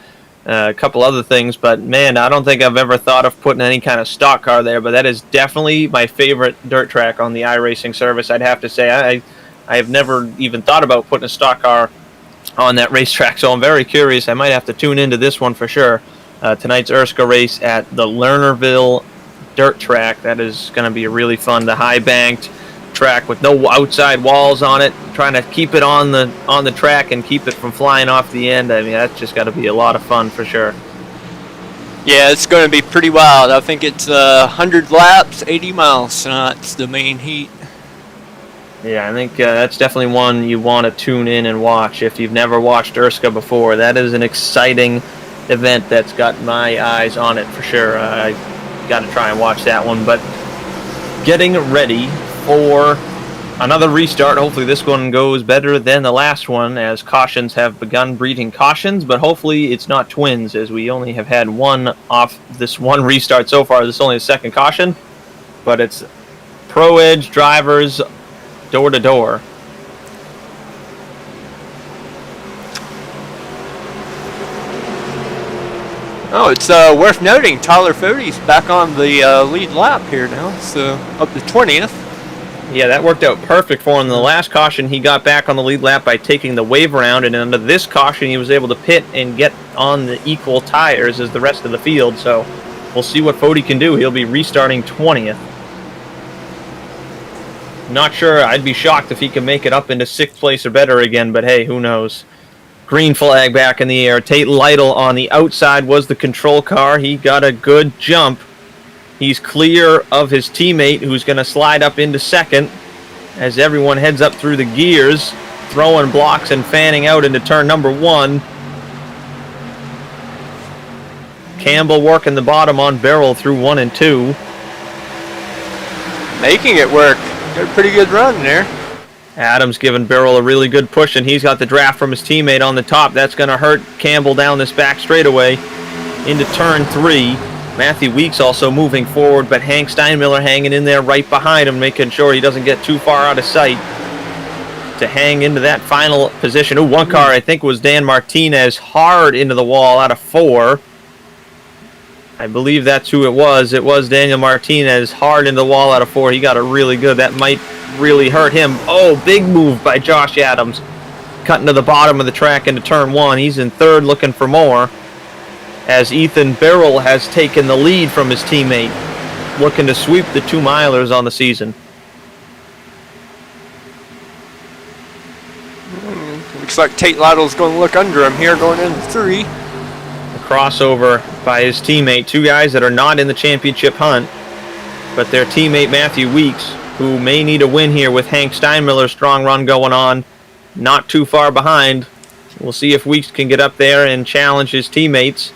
a couple other things, but man, I don't think I've ever thought of putting any kind of stock car there, but that is definitely my favorite dirt track on the iRacing service. I'd have to say I have never even thought about putting a stock car on that racetrack, so I'm very curious. I might have to tune into this one for sure. Tonight's Erska race at the Lernerville dirt track. That is going to be really fun. The high banked track with no outside walls on it, trying to keep it on the track and keep it from flying off the end. I mean, that's just got to be a lot of fun for sure. Yeah, it's going to be pretty wild. I think it's 100 laps, 80 miles tonight. It's the main heat. Yeah, I think that's definitely one you want to tune in and watch if you've never watched Erska before. That is an exciting event that's got my eyes on it for sure. I got to try and watch that one. But getting ready for another restart. Hopefully this one goes better than the last one, as cautions have begun breeding cautions, but hopefully it's not twins, as we only have had one off this one restart so far. This is only the second caution, but it's Pro Edge drivers door to door. Oh, it's worth noting Tyler Fode's back on the lead lap here now, so up to 20th. Yeah, that worked out perfect for him. In the last caution, he got back on the lead lap by taking the wave around, and under this caution, he was able to pit and get on the equal tires as the rest of the field. So we'll see what Fode can do. He'll be restarting 20th. Not sure. I'd be shocked if he can make it up into 6th place or better again, but hey, who knows. Green flag back in the air. Tate Lytle on the outside was the control car. He got a good jump. He's clear of his teammate, who's going to slide up into 2nd as everyone heads up through the gears, throwing blocks and fanning out into turn number 1. Campbell working the bottom on Beryl through 1 and 2. Making it work. Got a pretty good run there. Adams giving Beryl a really good push, and he's got the draft from his teammate on the top. That's going to hurt Campbell down this back straightaway into turn 3. Matthew Weeks also moving forward, but Hank Steinmiller hanging in there right behind him, making sure he doesn't get too far out of sight to hang into that final position. Ooh, one car I think was Dan Martinez hard into the wall out of 4. I believe that's who it was. It was Daniel Martinez hard into the wall out of 4. He got it really good. That might really hurt him. Oh, big move by Josh Adams. Cutting to the bottom of the track into turn 1. He's in 3rd looking for more, as Ethan Beryl has taken the lead from his teammate, looking to sweep the 2-milers on the season. Looks like Tate Lytle's going to look under him here going into 3. A crossover by his teammate. 2 guys that are not in the championship hunt, but their teammate Matthew Weeks, who may need a win here with Hank Steinmiller's strong run going on, not too far behind. We'll see if Weeks can get up there and challenge his teammates.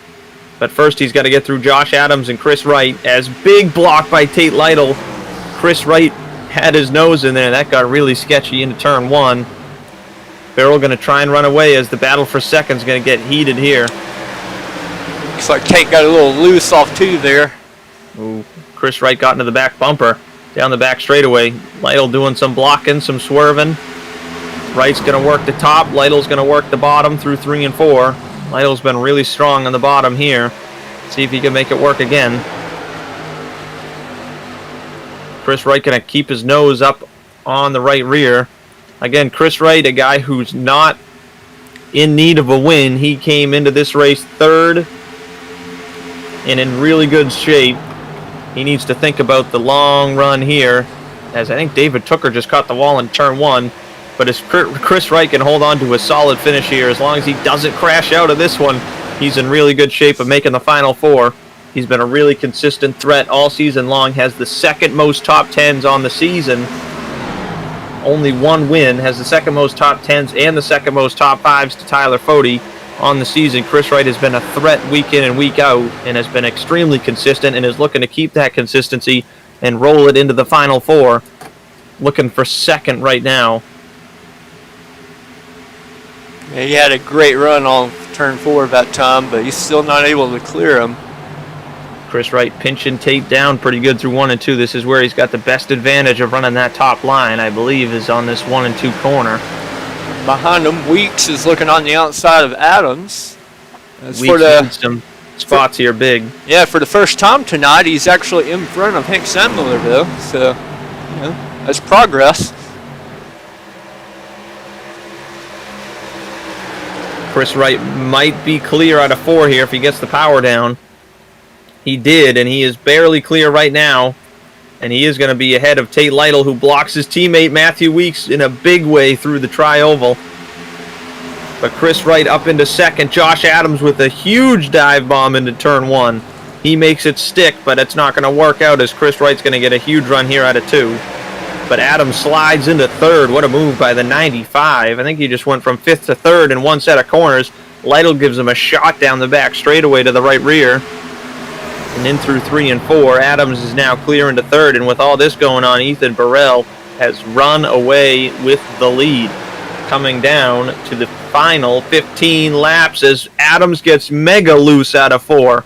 But first he's got to get through Josh Adams and Chris Wright, as big block by Tate Lytle. Chris Wright had his nose in there. That got really sketchy into turn 1. Beryl going to try and run away, as the battle for second is going to get heated here. Looks like Tate got a little loose off 2 there. Ooh, Chris Wright got into the back bumper down the back straightaway. Lytle doing some blocking, some swerving. Wright's going to work the top. Lytle's going to work the bottom through 3 and 4. Lytle's been really strong on the bottom here. See if he can make it work again. Chris Wright going to keep his nose up on the right rear. Again, Chris Wright, a guy who's not in need of a win. He came into this race 3rd and in really good shape. He needs to think about the long run here, as I think David Tooker just caught the wall in turn 1. But as Chris Wright can hold on to a solid finish here, as long as he doesn't crash out of this one, he's in really good shape of making the final 4. He's been a really consistent threat all season long, has the 2nd most top 10s on the season. Only 1 win, has the 2nd most top 10s and the 2nd most top 5s to Tyler Fode on the season. Chris Wright has been a threat week in and week out, and has been extremely consistent, and is looking to keep that consistency and roll it into the final 4. Looking for 2nd right now. Yeah, he had a great run on turn 4 that time, but he's still not able to clear him. Chris Wright pinching Tate down pretty good through 1 and 2. This is where he's got the best advantage of running that top line, I believe, is on this 1 and 2 corner. Behind him, Weeks is looking on the outside of Adams. Weeks needs some spots here big. Yeah, for the first time tonight, he's actually in front of Hank Steinmiller, though. So, you know, that's progress. Chris Wright might be clear out of 4 here if he gets the power down. He did, and he is barely clear right now. And he is going to be ahead of Tate Lytle, who blocks his teammate Matthew Weeks in a big way through the tri-oval. But Chris Wright up into 2nd. Josh Adams with a huge dive bomb into turn 1. He makes it stick, but it's not going to work out, as Chris Wright's going to get a huge run here out of 2. But Adams slides into 3rd. What a move by the 95. I think he just went from 5th to 3rd in 1 set of corners. Lytle gives him a shot down the back straightaway to the right rear. And in through 3 and 4. Adams is now clear into 3rd. And with all this going on, Ethan Beryl has run away with the lead. Coming down to the final 15 laps as Adams gets mega loose out of 4.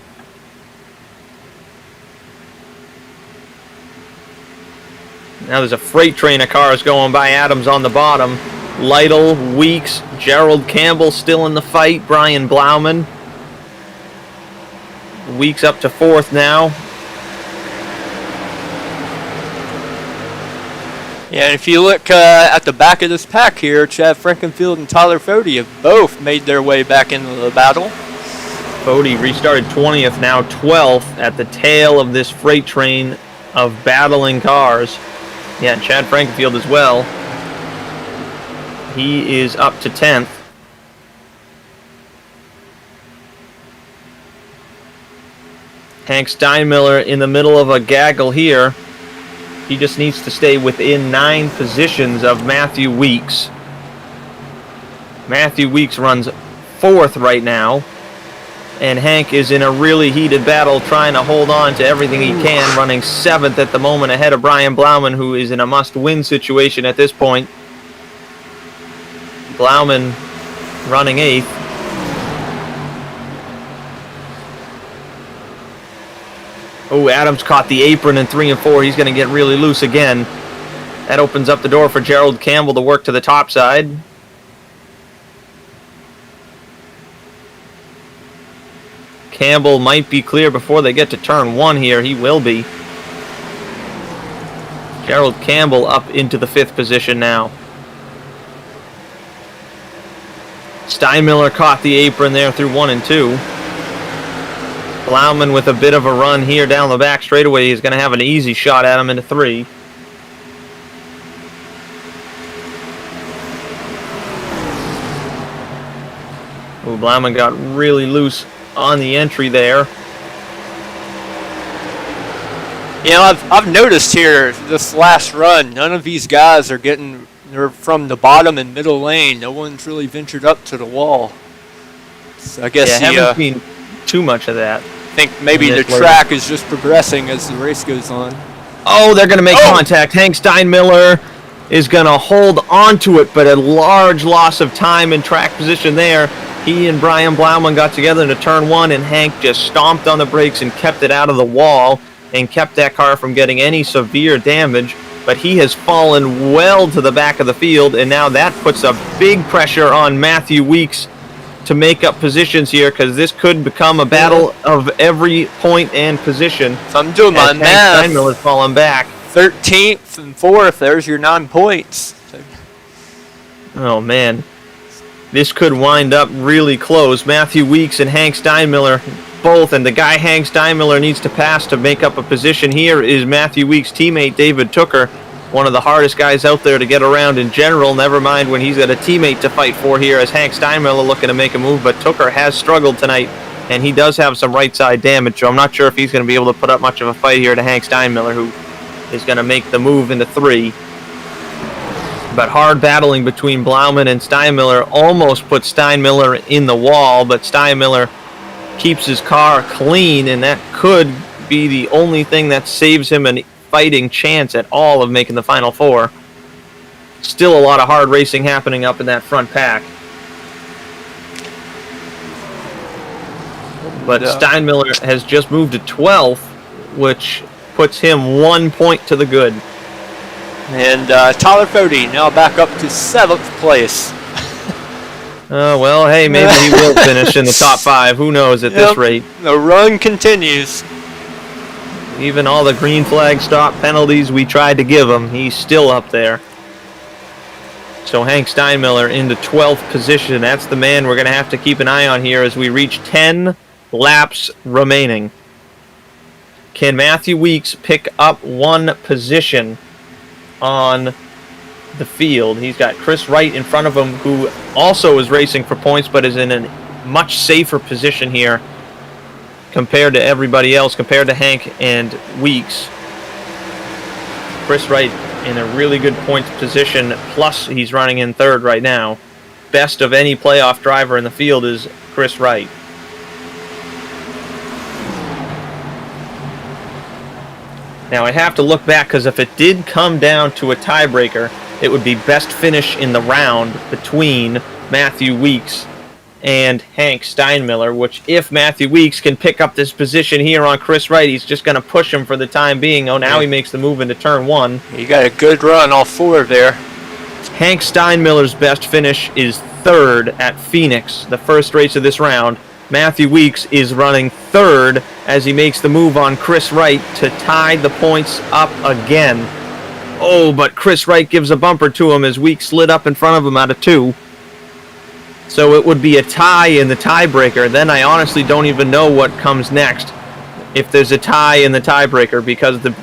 Now there's a freight train of cars going by Adams on the bottom. Lytle, Weeks, Gerald Campbell still in the fight. Brian Blauman. Weeks up to 4th now. Yeah, and if you look at the back of this pack here, Chad Frankenfield and Tyler Fode have both made their way back into the battle. Fode restarted 20th, now 12th at the tail of this freight train of battling cars. Yeah, and Chad Frankenfield as well. He is up to 10th. Hank Steinmiller in the middle of a gaggle here. He just needs to stay within 9 positions of Matthew Weeks. Matthew Weeks runs 4th right now. And Hank is in a really heated battle trying to hold on to everything he can, running 7th at the moment ahead of Brian Blauman, who is in a must-win situation at this point. Blauman running 8th. Oh, Adams caught the apron in 3 and 4. He's going to get really loose again. That opens up the door for Gerald Campbell to work to the top side. Campbell might be clear before they get to turn 1 here. He will be. Gerald Campbell up into the 5th position now. Steinmiller caught the apron there through 1 and 2. Blauman with a bit of a run here down the back straightaway. He's going to have an easy shot at him into 3. Ooh, Blauman got really loose on the entry there. You know, I've noticed here this last run, none of these guys are they're from the bottom and middle lane. No one's really ventured up to the wall. So I guess I haven't seen too much of that. I think maybe the track is just progressing as the race goes on. Oh, they're going to make contact. Hank Steinmiller is going to hold onto it, but a large loss of time in track position there. He and Brian Blauman got together into turn 1, and Hank just stomped on the brakes and kept it out of the wall and kept that car from getting any severe damage. But he has fallen well to the back of the field, and now that puts a big pressure on Matthew Weeks to make up positions here, because this could become a battle of every point and position. So I'm doing my math. Hank Steinmiller's fallen back. 13th and 4th, there's your 9 points. Oh, man. This could wind up really close. Matthew Weeks and Hank Steinmiller both, and the guy Hank Steinmiller needs to pass to make up a position here is Matthew Weeks' teammate David Tooker, one of the hardest guys out there to get around in general, never mind when he's got a teammate to fight for here as Hank Steinmiller looking to make a move, but Tooker has struggled tonight, and he does have some right side damage, so I'm not sure if he's going to be able to put up much of a fight here to Hank Steinmiller, who is going to make the move into 3. But hard battling between Blauman and Steinmiller almost put Steinmiller in the wall, but Steinmiller keeps his car clean, and that could be the only thing that saves him a fighting chance at all of making the Final 4. Still a lot of hard racing happening up in that front pack. But Steinmiller has just moved to 12th, which puts him 1 point to the good. And Tyler Fody now back up to 7th place. Well, hey, maybe he will finish in the top 5. Who knows at this rate? The run continues. Even all the green flag stop penalties we tried to give him, he's still up there. So Hank Steinmiller into 12th position. That's the man we're going to have to keep an eye on here as we reach 10 laps remaining. Can Matthew Weeks pick up 1 position on the field? He's got Chris Wright in front of him, who also is racing for points, but is in a much safer position here compared to everybody else, compared to Hank and Weeks. Chris Wright in a really good point position, plus he's running in 3rd right now. Best of any playoff driver in the field is Chris Wright. Now I have to look back, because if it did come down to a tiebreaker, it would be best finish in the round between Matthew Weeks and Hank Steinmiller, which if Matthew Weeks can pick up this position here on Chris Wright, he's just going to push him for the time being. Oh, now he makes the move into turn 1. You got a good run, all 4 there. Hank Steinmiller's best finish is 3rd at Phoenix, the first race of this round. Matthew Weeks is running 3rd as he makes the move on Chris Wright to tie the points up again. Oh, but Chris Wright gives a bumper to him as Weeks slid up in front of him out of 2. So it would be a tie in the tiebreaker. Then I honestly don't even know what comes next if there's a tie in the tiebreaker, because the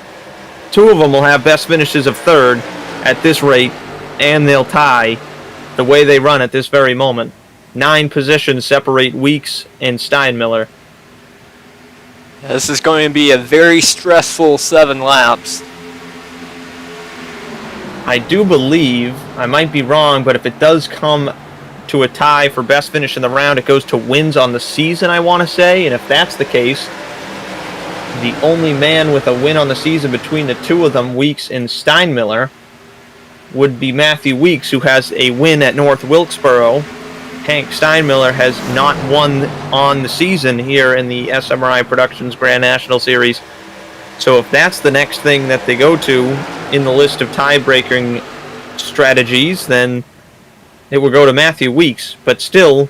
2 of them will have best finishes of 3rd at this rate, and they'll tie the way they run at this very moment. 9 positions separate Weeks and Steinmiller. This is going to be a very stressful 7 laps. I do believe, I might be wrong, but if it does come to a tie for best finish in the round. It goes to wins on the season, I want to say. And if that's the case, the only man with a win on the season between the two of them, Weeks and Steinmiller, would be Matthew Weeks, who has a win at North Wilkesboro. Hank Steinmiller has not won on the season here in the SMRI Productions Grand National Series. So if that's the next thing that they go to in the list of tie-breaking strategies, then it will go to Matthew Weeks. But still,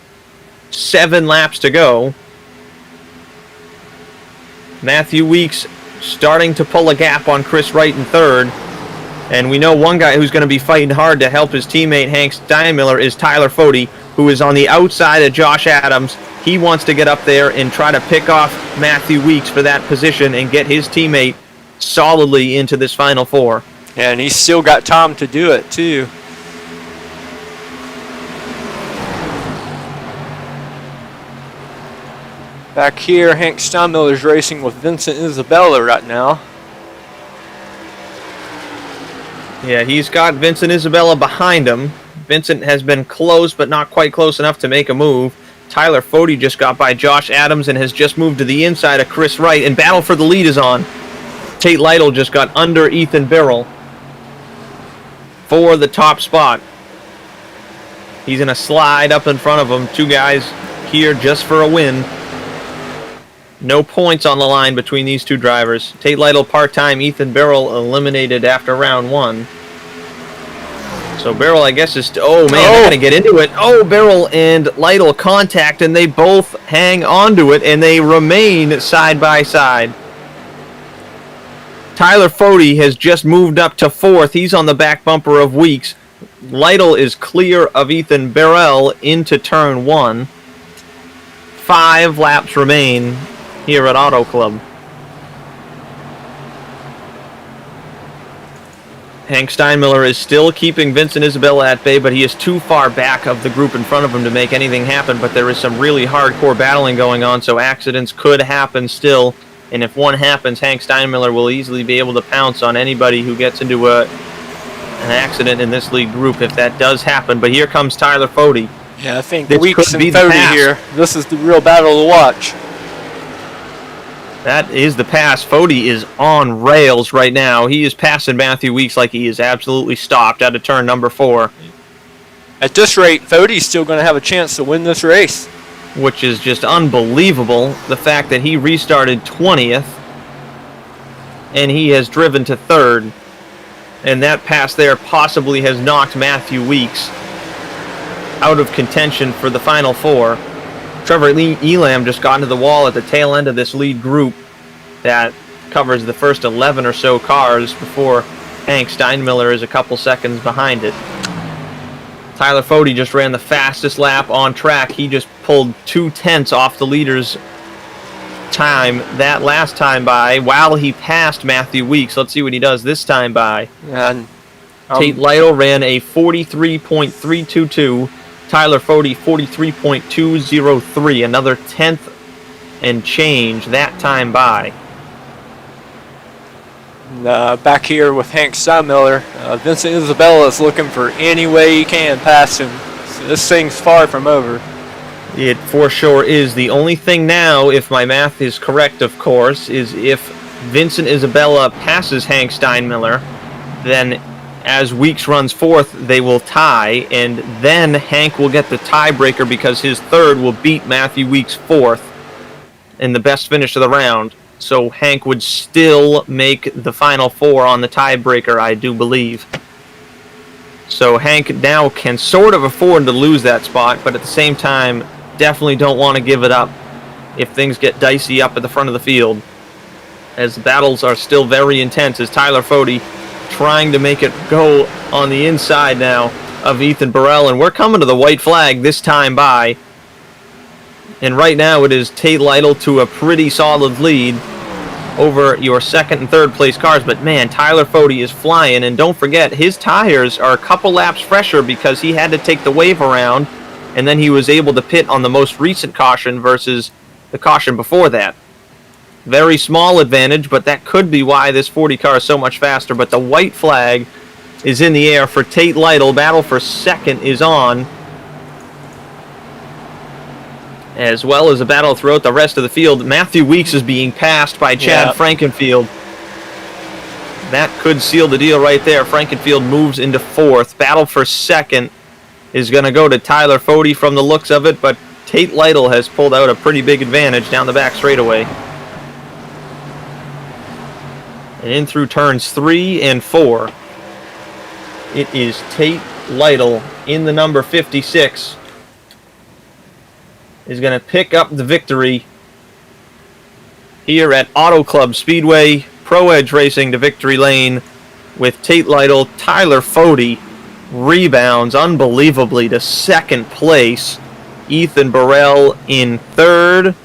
7 laps to go. Matthew Weeks starting to pull a gap on Chris Wright in third. And we know one guy who's going to be fighting hard to help his teammate Hank Steinmiller is Tyler Fode, who is on the outside of Josh Adams. He wants to get up there and try to pick off Matthew Weeks for that position and get his teammate solidly into this Final Four. Yeah, and he's still got time to do it, too. Back here, Hank Steinmiller's racing with Vincent Isabella right now. Yeah, he's got Vincent Isabella behind him. Vincent has been close, but not quite close enough to make a move. Tyler Fode just got by Josh Adams and has just moved to the inside of Chris Wright, and battle for the lead is on. Tate Lytle just got under Ethan Birrell for the top spot. He's in a slide up in front of him. 2 guys here just for a win. No points on the line between these 2 drivers. Tate Lytle part-time, Ethan Birrell eliminated after round 1. So Birrell, I guess, is... Oh, man, they're going to get into it. Oh, Birrell and Lytle contact, and they both hang onto it, and they remain side by side. Tyler Fode has just moved up to 4th. He's on the back bumper of Weeks. Lytle is clear of Ethan Birrell into turn 1. 5 laps remain here at Auto Club. Hank Steinmiller is still keeping Vincent Isabella at bay, but he is too far back of the group in front of him to make anything happen. But there is some really hardcore battling going on, so accidents could happen still. And if one happens, Hank Steinmiller will easily be able to pounce on anybody who gets into an accident in this league group if that does happen. But here comes Tyler Fode. Yeah, I think This Weeks could and be the Fode pass. here. This is the real battle to watch. That is the pass. Fode is on rails right now. He is passing Matthew Weeks like he is absolutely stopped out of turn number 4. At this rate, Fode's still going to have a chance to win this race. Which is just unbelievable. The fact that he restarted 20th and he has driven to 3rd. And that pass there possibly has knocked Matthew Weeks out of contention for the Final Four. Trevor Elam just got into the wall at the tail end of this lead group that covers the first 11 or so cars before Hank Steinmiller is a couple seconds behind it. Tyler Fode just ran the fastest lap on track. He just pulled 2/10 off the leader's time that last time by while he passed Matthew Weeks. Let's see what he does this time by. And Tate Lytle ran a 43.322. Tyler Fode 43.203, another 10th and change that time by. Back here with Hank Steinmiller, Vincent Isabella is looking for any way he can past him. So this thing's far from over. It for sure is. The only thing now, if my math is correct, of course, is if Vincent Isabella passes Hank Steinmiller, then as Weeks runs 4th, they will tie, and then Hank will get the tiebreaker because his 3rd will beat Matthew Weeks' 4th in the best finish of the round. So Hank would still make the Final Four on the tiebreaker, I do believe. So Hank now can sort of afford to lose that spot, but at the same time, definitely don't want to give it up if things get dicey up at the front of the field, as the battles are still very intense as Tyler Fode trying to make it go on the inside now of Ethan Birrell, and we're coming to the white flag this time by. And right now it is Tate Lytle to a pretty solid lead over your 2nd and 3rd place cars, but man, Tyler Fode is flying, and don't forget, his tires are a couple laps fresher because he had to take the wave around, and then he was able to pit on the most recent caution versus the caution before that. Very small advantage, but that could be why this 40 car is so much faster. But the white flag is in the air for Tate Lytle. Battle for 2nd is on. as well as a battle throughout the rest of the field. Matthew Weeks is being passed by Chad Frankenfield. That could seal the deal right there. Frankenfield moves into fourth. Battle for second is going to go to Tyler Fody from the looks of it, but Tate Lytle has pulled out a pretty big advantage down the back straightaway. And in through turns 3 and 4, it is Tate Lytle in the number 56 is going to pick up the victory here at Auto Club Speedway. Pro Edge racing to victory lane with Tate Lytle. Tyler Fody rebounds unbelievably to second place. Ethan Burrell in third.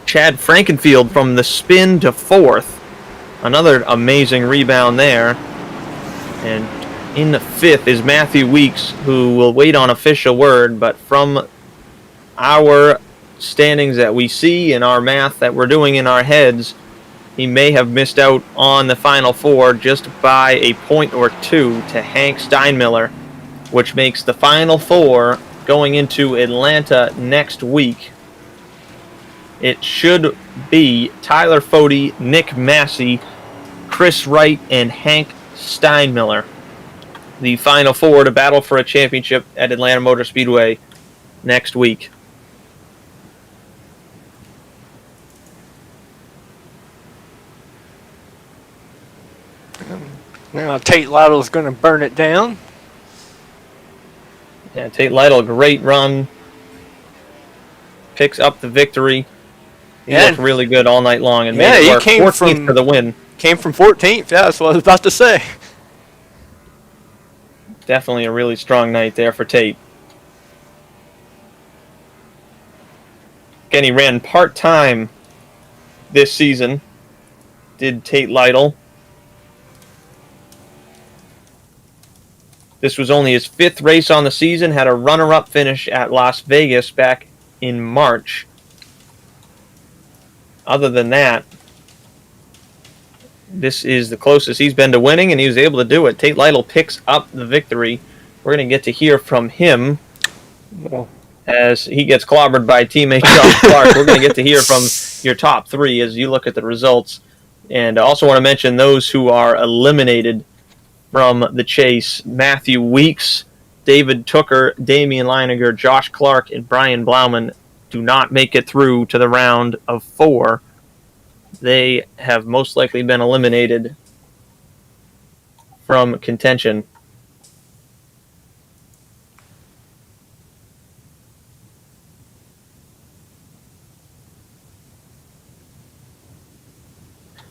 Chad Frankenfield from the spin to fourth. Another amazing rebound there. And in the fifth is Matthew Weeks, who will wait on official word, but from our standings that we see and our math that we're doing in our heads, he may have missed out on the Final Four just by a point or two to Hank Steinmiller, which makes the Final Four going into Atlanta next week. It should be Tyler Fody, Nick Massey, Chris Wright, and Hank Steinmiller. The Final Four to battle for a championship at Atlanta Motor Speedway next week. Now Tate Lytle's going to burn it down. Yeah, Tate Lytle, great run. Picks up the victory. He looked really good all night long and made it work. 14th for the win. Came from 14th. Yeah, that's what I was about to say. Definitely a really strong night there for Tate. Again, he ran part-time this season. Did Tate Lytle. This was only his 5th race on the season. Had a runner-up finish at Las Vegas back in March. Other than that, this is the closest he's been to winning, and he was able to do it. Tate Lytle picks up the victory. We're going to get to hear from him as he gets clobbered by teammate Josh Clark. We're going to get to hear from your top 3 as you look at the results. And I also want to mention those who are eliminated from the chase: Matthew Weeks, David Tooker, Damian Leininger, Josh Clark, and Brian Blauman do not make it through to the round of 4. They have most likely been eliminated from contention.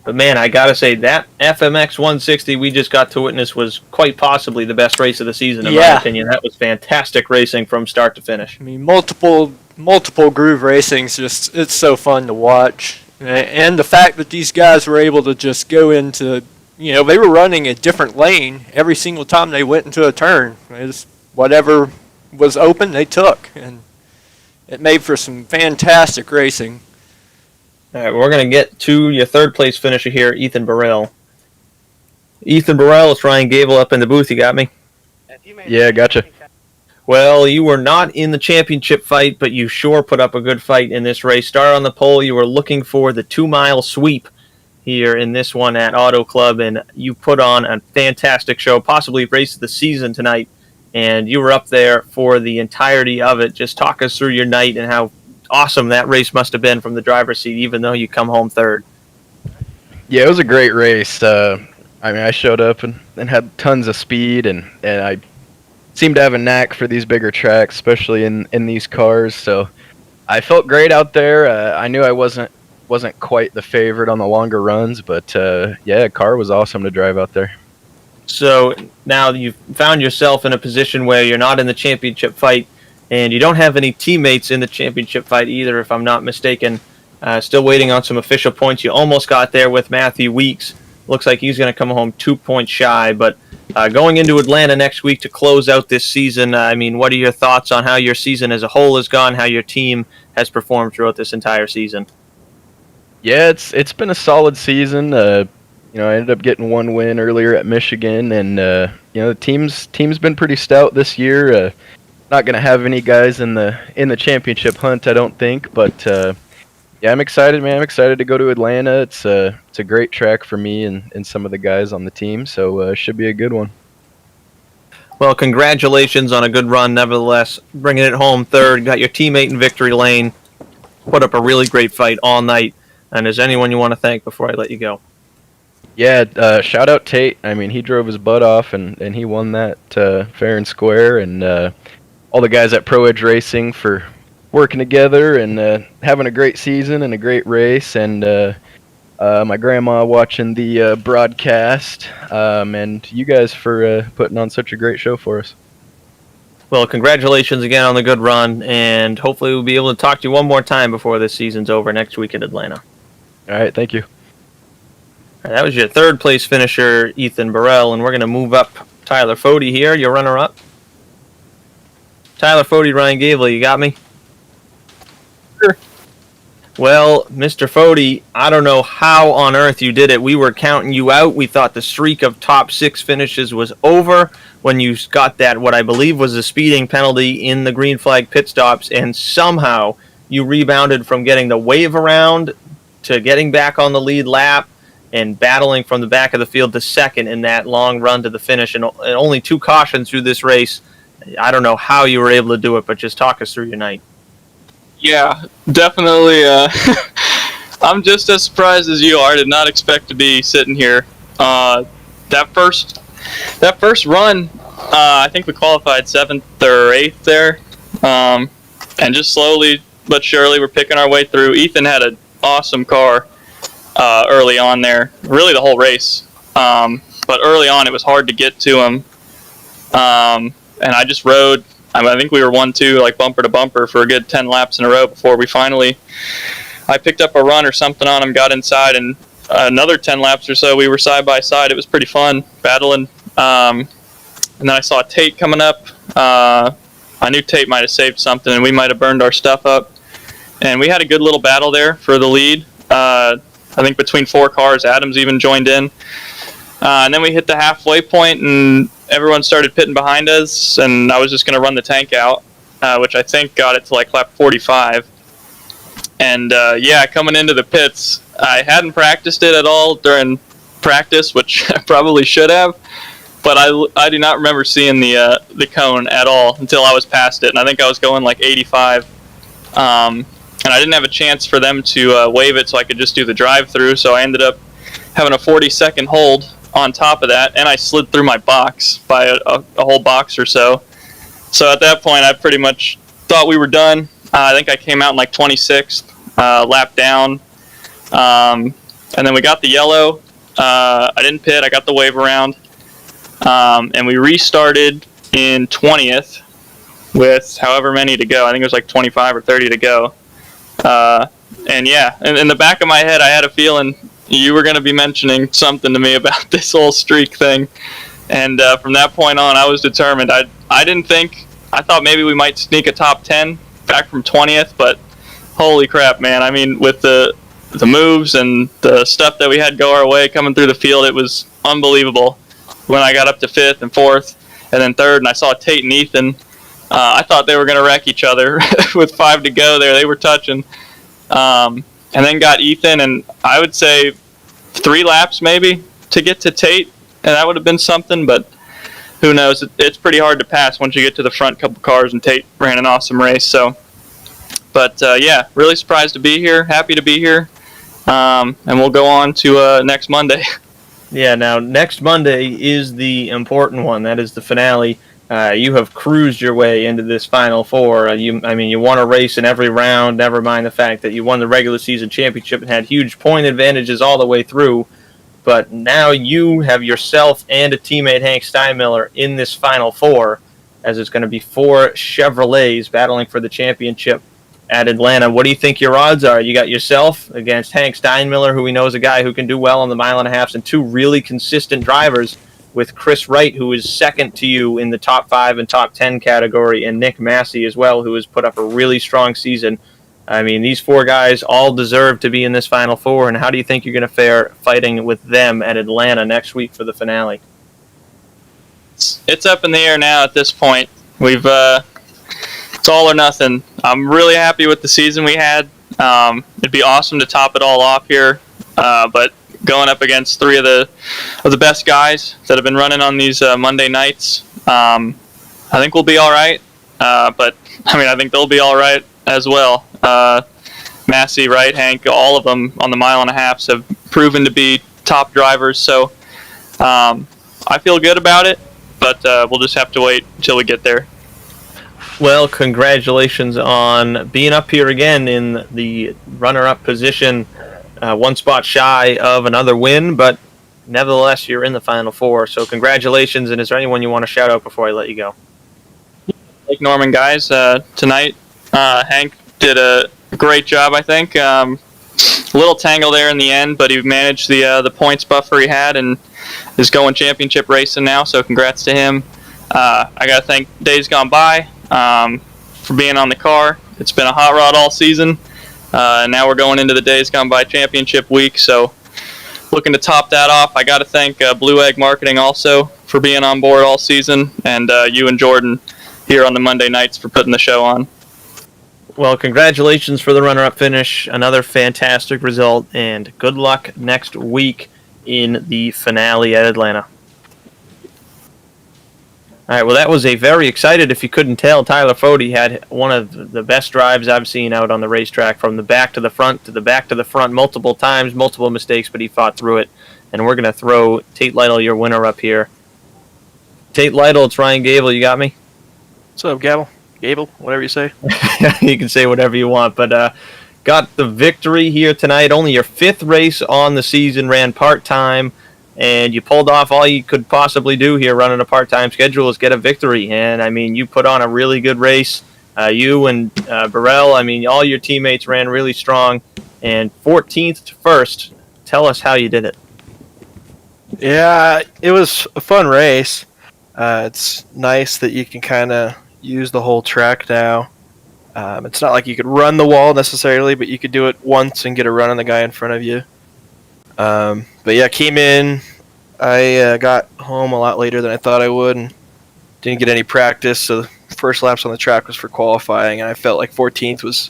But man, I gotta say, that FMX 160 we just got to witness was quite possibly the best race of the season, in my opinion. That was fantastic racing from start to finish. I mean, multiple groove racing's just, it's so fun to watch. And the fact that these guys were able to just go into, they were running a different lane every single time they went into a turn. It was whatever was open, they took. And it made for some fantastic racing. All right, we're going to get to your third place finisher here, Ethan Burrell. Ethan Burrell, let's try and Gable up in the booth. You got me? Yeah, gotcha. Well, you were not in the championship fight, but you sure put up a good fight in this race. Start on the pole, you were looking for the 2-mile sweep here in this one at Auto Club, and you put on a fantastic show, possibly race of the season tonight, and you were up there for the entirety of it. Just talk us through your night and how awesome that race must have been from the driver's seat, even though you come home third. Yeah, it was a great race. I showed up and had tons of speed, and I seemed to have a knack for these bigger tracks, especially in these cars. So I felt great out there. I knew I wasn't quite the favorite on the longer runs, but car was awesome to drive out there. So now you've found yourself in a position where you're not in the championship fight, and you don't have any teammates in the championship fight either, if I'm not mistaken. Still waiting on some official points. You almost got there with Matthew Weeks. Looks like he's going to come home 2 points shy. But going into Atlanta next week to close out this season, what are your thoughts on how your season as a whole has gone, how your team has performed throughout this entire season? Yeah, it's been a solid season. I ended up getting 1 win earlier at Michigan, and the team's been pretty stout this year. not gonna have any guys in the championship hunt, I don't think. But yeah, I'm excited, man. I'm excited to go to Atlanta. It's a great track for me and some of the guys on the team, so should be a good one. Well, congratulations on a good run, nevertheless. Bringing it home third, got your teammate in victory lane, put up a really great fight all night. And is anyone you want to thank before I let you go? Yeah, shout out Tate. I mean, he drove his butt off and he won that fair and square. And all the guys at Pro Edge Racing for working together and having a great season and a great race. And my grandma watching the broadcast. And you guys for putting on such a great show for us. Well, congratulations again on the good run, and hopefully we'll be able to talk to you one more time before this season's over next week in Atlanta. All right, thank you. All right, that was your third place finisher, Ethan Burrell, and we're going to move up Tyler Fody here, your runner-up. Tyler Fody, Ryan Gable, you got me? Sure. Well, Mr. Fody, I don't know how on earth you did it. We were counting you out. We thought the streak of top 6 finishes was over when you got that, what I believe was a speeding penalty in the green flag pit stops, and somehow you rebounded from getting the wave around to getting back on the lead lap and battling from the back of the field to second in that long run to the finish, and only 2 cautions through this race. I don't know how you were able to do it, but just talk us through your night. Yeah, definitely. I'm just as surprised as you are. I did not expect to be sitting here. That first run, I think we qualified 7th or 8th there, and just slowly but surely we're picking our way through. Ethan had an awesome car early on there, really the whole race. But early on it was hard to get to him, and I just rode. I think we were 1-2, like bumper to bumper for a good 10 laps in a row before I picked up a run or something on him, got inside, and another 10 laps or so we were side by side. It was pretty fun battling. And then I saw Tate coming up. I knew Tate might have saved something, and we might have burned our stuff up. And we had a good little battle there for the lead. I think between 4 cars, Adams even joined in. And then we hit the halfway point, and everyone started pitting behind us, and I was just going to run the tank out, which I think got it to like lap 45. And yeah, coming into the pits, I hadn't practiced it at all during practice, which I probably should have, but I do not remember seeing the cone at all until I was past it, and I think I was going like 85. And I didn't have a chance for them to wave it so I could just do the drive-through, so I ended up having a 40-second hold on top of that, and I slid through my box by a whole box or so. So at that point, I pretty much thought we were done. I think I came out in like 26th, lap down. And then we got the yellow. I didn't pit. I got the wave around. And we restarted in 20th with however many to go. I think it was like 25 or 30 to go. And yeah, in the back of my head, I had a feeling you were going to be mentioning something to me about this whole streak thing. And from that point on, I was determined. I didn't think, I thought maybe we might sneak a top 10 back from 20th, but holy crap, man. I mean, with the moves and the stuff that we had go our way coming through the field, it was unbelievable. When I got up to 5th and 4th and then 3rd, and I saw Tate and Ethan, I thought they were going to wreck each other with 5 to go there. They were touching. And then got Ethan, and I would say 3 laps maybe to get to Tate, and that would have been something, but who knows. It's pretty hard to pass once you get to the front couple cars, and Tate ran an awesome race. So, but yeah, really surprised to be here, happy to be here, and we'll go on to next Monday. Yeah, now next Monday is the important one. That is the finale. You have cruised your way into this Final Four. You won a race in every round, never mind the fact that you won the regular season championship and had huge point advantages all the way through. But now you have yourself and a teammate, Hank Steinmiller, in this Final Four, as it's going to be 4 Chevrolets battling for the championship at Atlanta. What do you think your odds are? You got yourself against Hank Steinmiller, who we know is a guy who can do well on the mile and a half, and 2 really consistent drivers, with Chris Wright, who is second to you in the top 5 and top 10 category, and Nick Massey as well, who has put up a really strong season. I mean, these 4 guys all deserve to be in this Final Four, and how do you think you're going to fare fighting with them at Atlanta next week for the finale? It's up in the air now at this point. We've it's all or nothing. I'm really happy with the season we had. It'd be awesome to top it all off here, but going up against three of the best guys that have been running on these Monday nights, I think we'll be all right. But I mean, I think they'll be all right as well. Massey, right, Hank, all of them on the mile and a half have proven to be top drivers. So I feel good about it, but we'll just have to wait until we get there. Well, congratulations on being up here again in the runner-up position, one spot shy of another win, but nevertheless, you're in the Final Four. So congratulations, and is there anyone you want to shout out before I let you go? Like Norman, guys, tonight, Hank did a great job, I think. A little tangle there in the end, but he managed the points buffer he had and is going championship racing now, so congrats to him. I got to thank Days Gone By for being on the car. It's been a hot rod all season, and now we're going into the Days Gone By championship week, so looking to top that off. I got to thank Blue Egg Marketing also for being on board all season, and you and Jordan here on the Monday nights for putting the show on. Well, congratulations for the runner-up finish. Another fantastic result, and good luck next week in the finale at Atlanta. All right, well, that was a very excited, if you couldn't tell, Tyler Fode had one of the best drives I've seen out on the racetrack, from the back to the front to the back to the front multiple times, multiple mistakes, but he fought through it. And we're going to throw Tate Lytle, your winner, up here. Tate Lytle, it's Ryan Gable. You got me? What's up, Gable? Gable, whatever you say. You can say whatever you want, but got the victory here tonight. Only your fifth race on the season, ran part-time, and you pulled off all you could possibly do here running a part-time schedule is get a victory. And, I mean, you put on a really good race. You and Burrell, I mean, all your teammates ran really strong. And 14th to first, tell us how you did it. Yeah, it was a fun race. It's nice that you can kind of use the whole track now. It's not like you could run the wall necessarily, but you could do it once and get a run on the guy in front of you. But yeah, came in. I got home a lot later than I thought I would and didn't get any practice. So the first laps on the track was for qualifying, and I felt like 14th was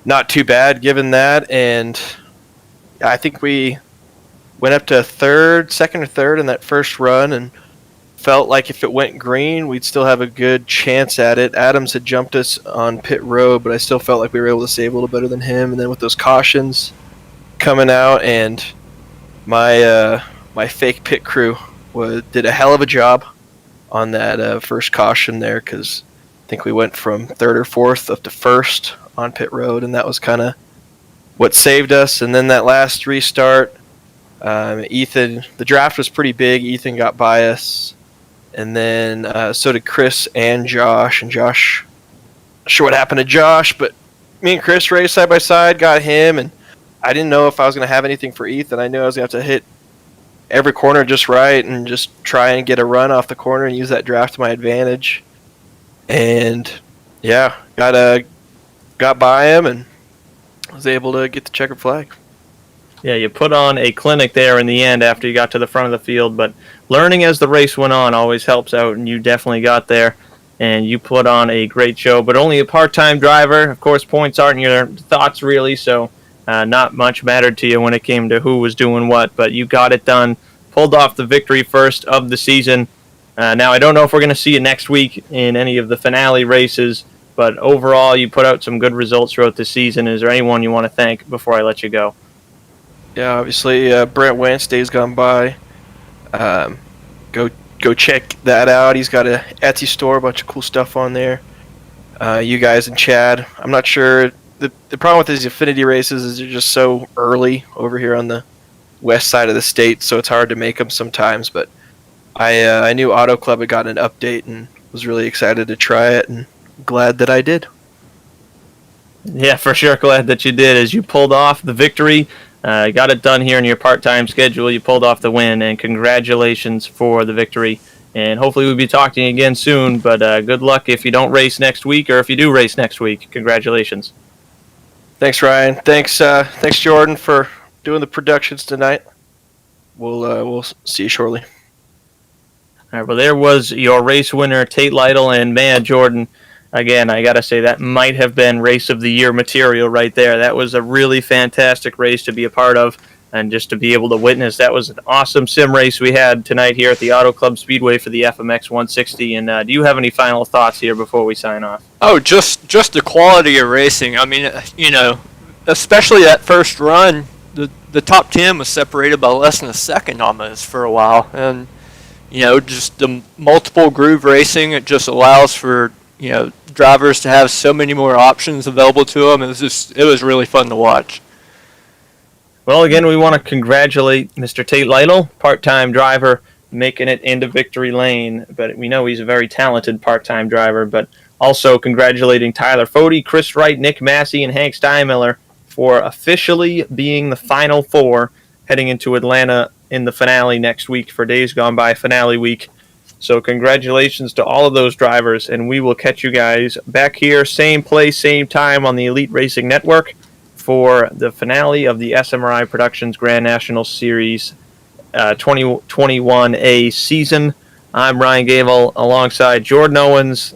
not too bad given that. And I think we went up to second or third in that first run, and felt like if it went green, we'd still have a good chance at it. Adams had jumped us on pit road, but I still felt like we were able to save a little better than him. And then with those cautions coming out, and my fake pit crew did a hell of a job on that first caution there, because I think we went from third or fourth up to first on pit road, and that was kind of what saved us. And then that last restart, Ethan, the draft was pretty big. Ethan got by us. And then so did Chris and Josh. And Josh, not sure what happened to Josh, but me and Chris raced side by side, got him, and I didn't know if I was going to have anything for Ethan. I knew I was going to have to hit every corner just right and just try and get a run off the corner and use that draft to my advantage. And yeah, got by him and was able to get the checkered flag. Yeah, you put on a clinic there in the end after you got to the front of the field, but learning as the race went on always helps out, and you definitely got there, and you put on a great show. But only a part-time driver. Of course, points aren't in your thoughts really, so not much mattered to you when it came to who was doing what, but you got it done, pulled off the victory first of the season. Now, I don't know if we're going to see you next week in any of the finale races, but overall, you put out some good results throughout the season. Is there anyone you want to thank before I let you go? Yeah, obviously Brent Wentz, Days Gone By. Go check that out. He's got a Etsy store, a bunch of cool stuff on there. You guys and Chad. I'm not sure. The problem with these Affinity races is they're just so early over here on the west side of the state, so it's hard to make them sometimes. But I knew Auto Club had gotten an update and was really excited to try it, and glad that I did. Yeah, for sure. Glad that you did, as you pulled off the victory. Got it done here in your part-time schedule. You pulled off the win, and congratulations for the victory. And hopefully we'll be talking again soon, but good luck if you don't race next week, or if you do race next week. Congratulations. Thanks, Ryan. Thanks Jordan, for doing the productions tonight. We'll see you shortly. All right, well, there was your race winner, Tate Lytle, and man, Jordan, again, I got to say that might have been race of the year material right there. That was a really fantastic race to be a part of and just to be able to witness. That was an awesome sim race we had tonight here at the Auto Club Speedway for the FMX 160. And do you have any final thoughts here before we sign off? Oh, just the quality of racing. I mean, especially that first run, the top 10 was separated by less than a second almost for a while. And, just the multiple groove racing, it just allows for, drivers to have so many more options available to them. It was really fun to watch. Well, again, we want to congratulate Mr. Tate Lytle, part-time driver, making it into victory lane. But we know he's a very talented part-time driver. But also congratulating Tyler Fode, Chris Wright, Nick Massey, and Hank Steinmiller for officially being the final four heading into Atlanta in the finale next week for Days Gone By finale week. So congratulations to all of those drivers, and we will catch you guys back here, same place, same time on the Elite Racing Network for the finale of the SMRI Productions Grand National Series 2021A season. I'm Ryan Gable alongside Jordan Owens,